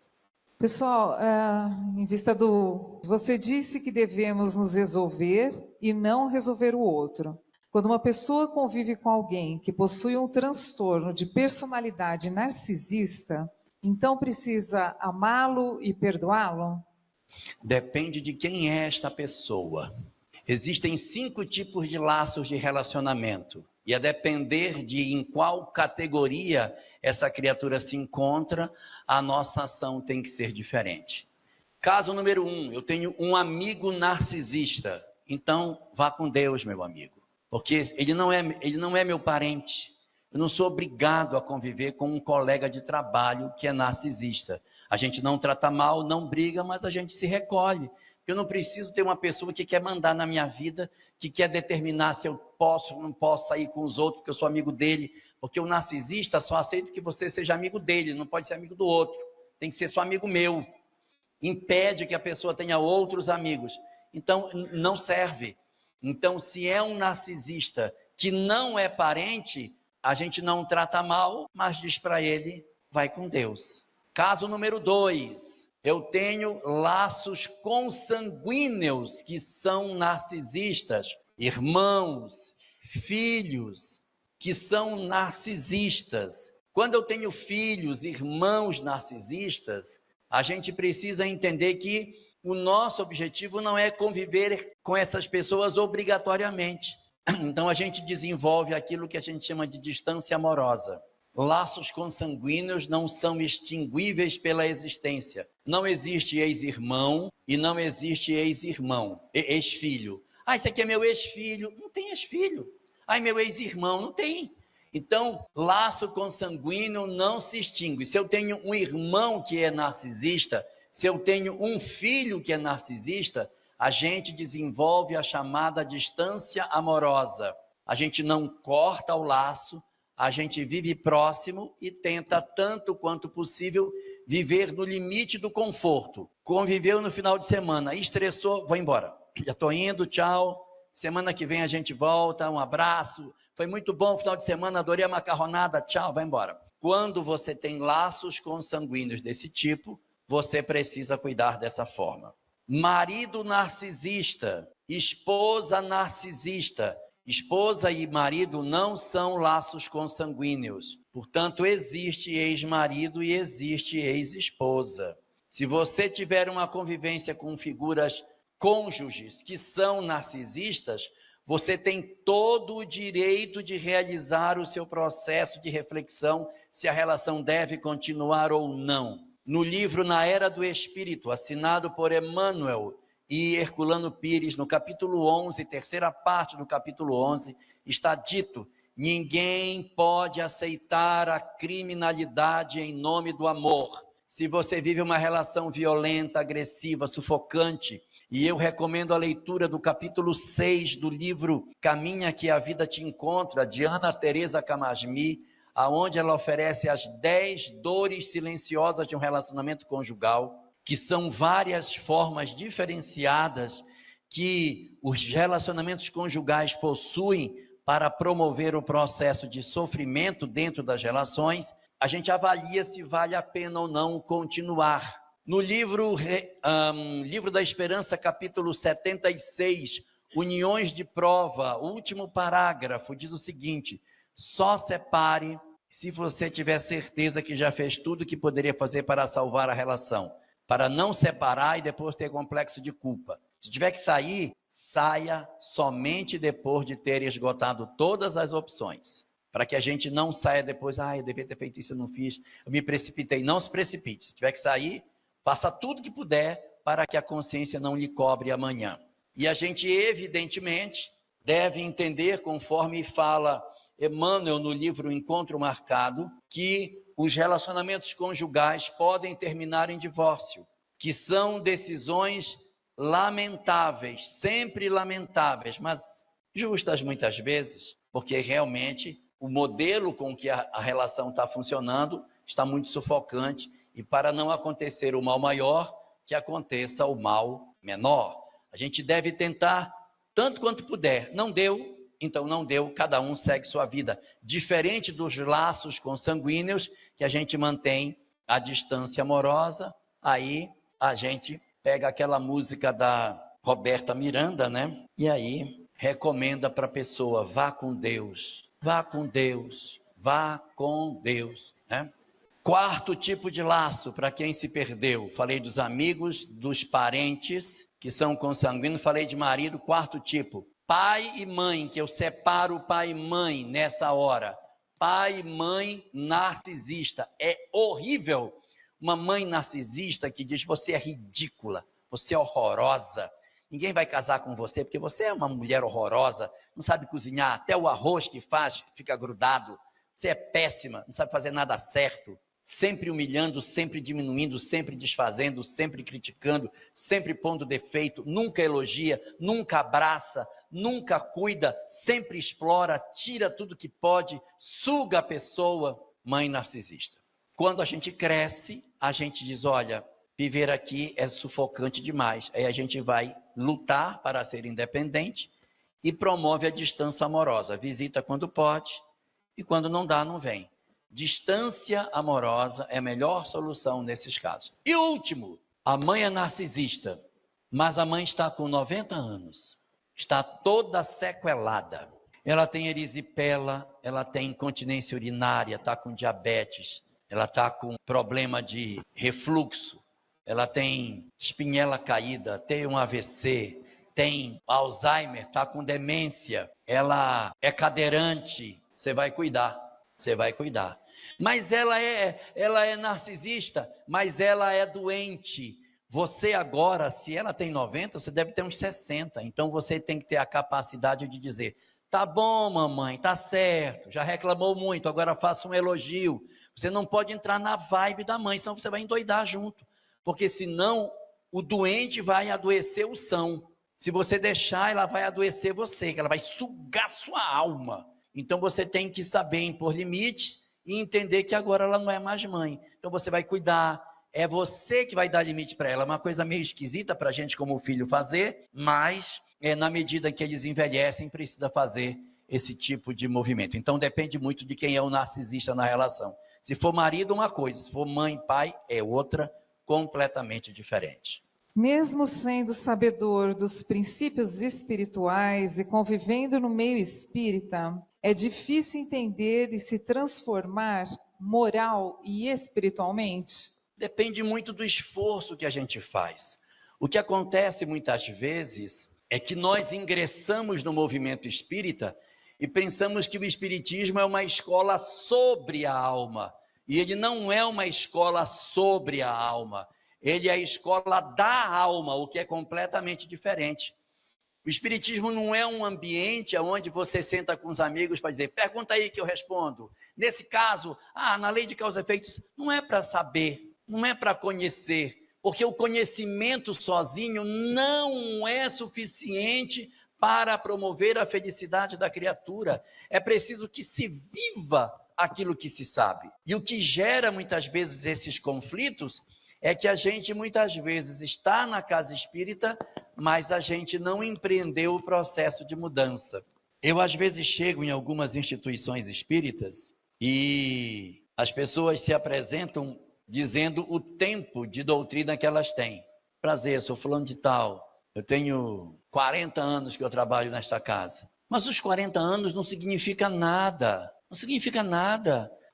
Pessoal, em vista do... Você disse que devemos nos resolver e não resolver o outro. Quando uma pessoa convive com alguém que possui um transtorno de personalidade narcisista, então precisa amá-lo e perdoá-lo? Depende de quem é esta pessoa. Existem 5 tipos de laços de relacionamento. E a depender de em qual categoria essa criatura se encontra, a nossa ação tem que ser diferente. Caso número 1, eu tenho um amigo narcisista. Então, vá com Deus, meu amigo. Porque ele não é meu parente. Eu não sou obrigado a conviver com um colega de trabalho que é narcisista. A gente não trata mal, não briga, mas a gente se recolhe. Eu não preciso ter uma pessoa que quer mandar na minha vida, que quer determinar se eu posso ou não posso sair com os outros, porque eu sou amigo dele. Porque o narcisista só aceita que você seja amigo dele, não pode ser amigo do outro. Tem que ser só amigo meu. Impede que a pessoa tenha outros amigos. Então, não serve. Então, se é um narcisista que não é parente, a gente não trata mal, mas diz para ele, vai com Deus. Caso número 2, eu tenho laços consanguíneos que são narcisistas, irmãos, filhos que são narcisistas. Quando eu tenho filhos, irmãos narcisistas, a gente precisa entender que O nosso objetivo não é conviver com essas pessoas obrigatoriamente. Então a gente desenvolve aquilo que a gente chama de distância amorosa. Laços consanguíneos não são extinguíveis pela existência. Não existe ex-irmão e não existe ex-irmão, ex-filho. Ah, esse aqui é meu ex-filho. Não tem ex-filho. Ah, meu ex-irmão. Não tem. Então, laço consanguíneo não se extingue. Se eu tenho um irmão que é narcisista, se eu tenho um filho que é narcisista, a gente desenvolve a chamada distância amorosa. A gente não corta o laço, a gente vive próximo e tenta, tanto quanto possível, viver no limite do conforto. Conviveu no final de semana, estressou, vou embora. Já estou indo, tchau. Semana que vem a gente volta, um abraço. Foi muito bom o final de semana, adorei a macarronada, tchau, vai embora. Quando você tem laços consanguíneos desse tipo, você precisa cuidar dessa forma. Marido narcisista, esposa narcisista. Esposa e marido não são laços consanguíneos. Portanto, existe ex-marido e existe ex-esposa. Se você tiver uma convivência com figuras cônjuges que são narcisistas, você tem todo o direito de realizar o seu processo de reflexão se a relação deve continuar ou não. No livro Na Era do Espírito, assinado por Emmanuel e Herculano Pires, no capítulo 11, terceira parte do capítulo 11, está dito: ninguém pode aceitar a criminalidade em nome do amor. Se você vive uma relação violenta, agressiva, sufocante, e eu recomendo a leitura do capítulo 6 do livro Caminha que a Vida Te Encontra, de Ana Teresa Camasmi, aonde ela oferece as 10 dores silenciosas de um relacionamento conjugal, que são várias formas diferenciadas que os relacionamentos conjugais possuem para promover o processo de sofrimento dentro das relações. A gente avalia se vale a pena ou não continuar. No livro da Esperança, capítulo 76, Uniões de Prova, o último parágrafo diz o seguinte: só separe se você tiver certeza que já fez tudo o que poderia fazer para salvar a relação, para não separar e depois ter complexo de culpa. Se tiver que sair, saia somente depois de ter esgotado todas as opções, para que a gente não saia depois: eu devia ter feito isso, eu não fiz, eu me precipitei. Não se precipite. Se tiver que sair, faça tudo que puder para que a consciência não lhe cobre amanhã. E a gente, evidentemente, deve entender, conforme fala Emmanuel no livro Encontro Marcado, que os relacionamentos conjugais podem terminar em divórcio, que são decisões lamentáveis, sempre lamentáveis, mas justas muitas vezes, porque realmente o modelo com que a relação está funcionando está muito sufocante, e para não acontecer o mal maior, que aconteça o mal menor. A gente deve tentar tanto quanto puder. Não deu, então não deu, cada um segue sua vida. Diferente dos laços consanguíneos, que a gente mantém a distância amorosa, aí a gente pega aquela música da Roberta Miranda, né? E aí recomenda para a pessoa: vá com Deus, vá com Deus, vá com Deus, né? Quarto tipo de laço, para quem se perdeu. Falei dos amigos, dos parentes, que são consanguíneos. Falei de marido. Quarto tipo, pai e mãe, que eu separo pai e mãe nessa hora. Pai e mãe narcisista. É horrível uma mãe narcisista que diz: você é ridícula, você é horrorosa, ninguém vai casar com você porque você é uma mulher horrorosa, não sabe cozinhar, até o arroz que faz fica grudado, você é péssima, não sabe fazer nada certo. Sempre humilhando, sempre diminuindo, sempre desfazendo, sempre criticando, sempre pondo defeito, nunca elogia, nunca abraça, nunca cuida, sempre explora, tira tudo que pode, suga a pessoa. Mãe narcisista. Quando a gente cresce, a gente diz: olha, viver aqui é sufocante demais. Aí a gente vai lutar para ser independente e promove a distância amorosa. Visita quando pode e quando não dá, não vem. Distância amorosa é a melhor solução nesses casos. E último, a mãe é narcisista, mas a mãe está com 90 anos, está toda sequelada. Ela tem erisipela, ela tem incontinência urinária, está com diabetes, ela está com problema de refluxo, ela tem espinhela caída, tem um AVC, tem Alzheimer, está com demência, ela é cadeirante, você vai cuidar. Mas ela é narcisista, mas ela é doente. Você agora, se ela tem 90, você deve ter uns 60. Então você tem que ter a capacidade de dizer: tá bom, mamãe, tá certo, já reclamou muito, agora faça um elogio. Você não pode entrar na vibe da mãe, senão você vai endoidar junto. Porque senão o doente vai adoecer o são. Se você deixar, ela vai adoecer você, que ela vai sugar sua alma. Então você tem que saber impor limites e entender que agora ela não é mais mãe. Então você vai cuidar, é você que vai dar limite para ela. É uma coisa meio esquisita para a gente como filho fazer, mas na medida que eles envelhecem, precisa fazer esse tipo de movimento. Então depende muito de quem é o narcisista na relação. Se for marido, uma coisa, se for mãe, pai, é outra, completamente diferente. Mesmo sendo sabedor dos princípios espirituais e convivendo no meio espírita, é difícil entender e se transformar moral e espiritualmente? Depende muito do esforço que a gente faz. O que acontece muitas vezes é que nós ingressamos no movimento espírita e pensamos que o espiritismo é uma escola sobre a alma. E ele não é uma escola sobre a alma. Ele é a escola da alma, o que é completamente diferente. O espiritismo não é um ambiente onde você senta com os amigos para dizer: pergunta aí que eu respondo. Nesse caso, na lei de causa e efeitos, não é para saber, não é para conhecer, porque o conhecimento sozinho não é suficiente para promover a felicidade da criatura. É preciso que se viva aquilo que se sabe. E o que gera muitas vezes esses conflitos é que a gente muitas vezes está na casa espírita, mas a gente não empreendeu o processo de mudança. Eu às vezes chego em algumas instituições espíritas e as pessoas se apresentam dizendo o tempo de doutrina que elas têm. Prazer, sou fulano de tal, eu tenho 40 anos que eu trabalho nesta casa. Mas os 40 anos não significa nada,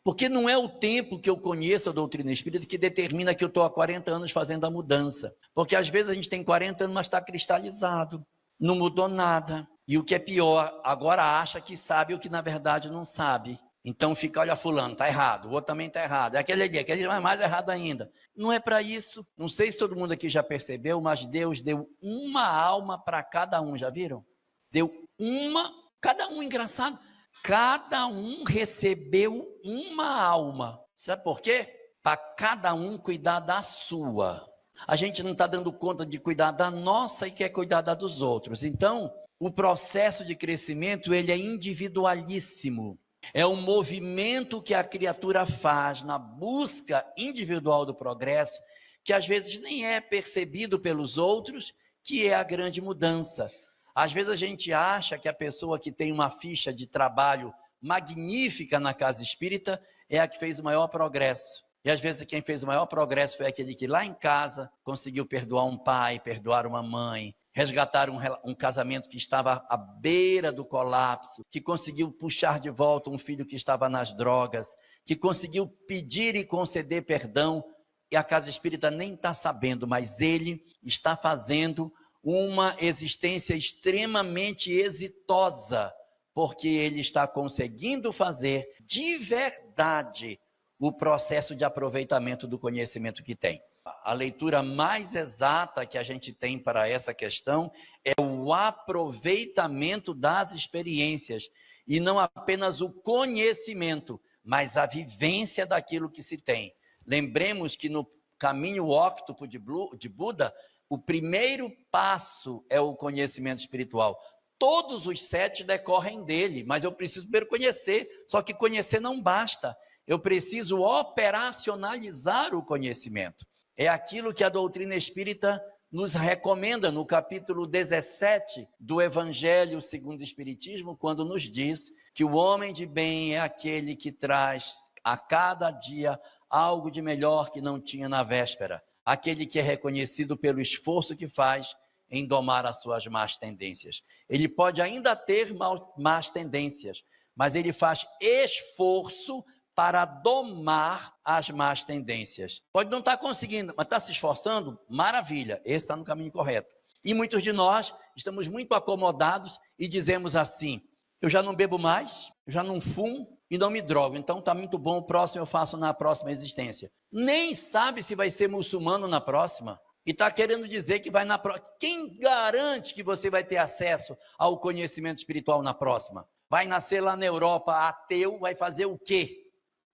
porque não é o tempo que eu conheço a doutrina espírita que determina que eu estou há 40 anos fazendo a mudança. Porque às vezes a gente tem 40 anos, mas está cristalizado, não mudou nada. E o que é pior, agora acha que sabe o que na verdade não sabe. Então fica, olha, fulano, está errado, o outro também está errado, aquele é mais errado ainda. Não é para isso. Não sei se todo mundo aqui já percebeu, mas Deus deu uma alma para cada um, já viram? Deu uma, cada um, engraçado. Cada um recebeu uma alma. Sabe por quê? Para cada um cuidar da sua. A gente não está dando conta de cuidar da nossa e quer cuidar da dos outros. Então, o processo de crescimento, ele é individualíssimo. É um movimento que a criatura faz na busca individual do progresso, que às vezes nem é percebido pelos outros, que é a grande mudança. Às vezes a gente acha que a pessoa que tem uma ficha de trabalho magnífica na casa espírita é a que fez o maior progresso. E às vezes quem fez o maior progresso foi aquele que lá em casa conseguiu perdoar um pai, perdoar uma mãe, resgatar um casamento que estava à beira do colapso, que conseguiu puxar de volta um filho que estava nas drogas, que conseguiu pedir e conceder perdão, e a casa espírita nem está sabendo, mas ele está fazendo uma existência extremamente exitosa, porque ele está conseguindo fazer de verdade o processo de aproveitamento do conhecimento que tem. A leitura mais exata que a gente tem para essa questão é o aproveitamento das experiências, e não apenas o conhecimento, mas a vivência daquilo que se tem. Lembremos que no caminho óctuple de Buda, o primeiro passo é o conhecimento espiritual. Todos os 7 decorrem dele, mas eu preciso primeiro conhecer. Só que conhecer não basta. Eu preciso operacionalizar o conhecimento. É aquilo que a doutrina espírita nos recomenda no capítulo 17 do Evangelho segundo o Espiritismo, quando nos diz que o homem de bem é aquele que traz a cada dia algo de melhor que não tinha na véspera. Aquele que é reconhecido pelo esforço que faz em domar as suas más tendências. Ele pode ainda ter más tendências, mas ele faz esforço para domar as más tendências. Pode não estar conseguindo, mas está se esforçando? Maravilha, esse está no caminho correto. E muitos de nós estamos muito acomodados e dizemos assim: eu já não bebo mais, eu já não fumo e não me drogo, então está muito bom, o próximo eu faço na próxima existência. Nem sabe se vai ser muçulmano na próxima e está querendo dizer que vai na próxima. Quem garante que você vai ter acesso ao conhecimento espiritual na próxima? Vai nascer lá na Europa ateu, vai fazer o quê?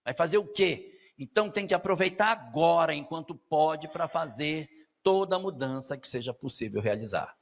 Vai fazer o quê? Então tem que aproveitar agora, enquanto pode, para fazer toda a mudança que seja possível realizar.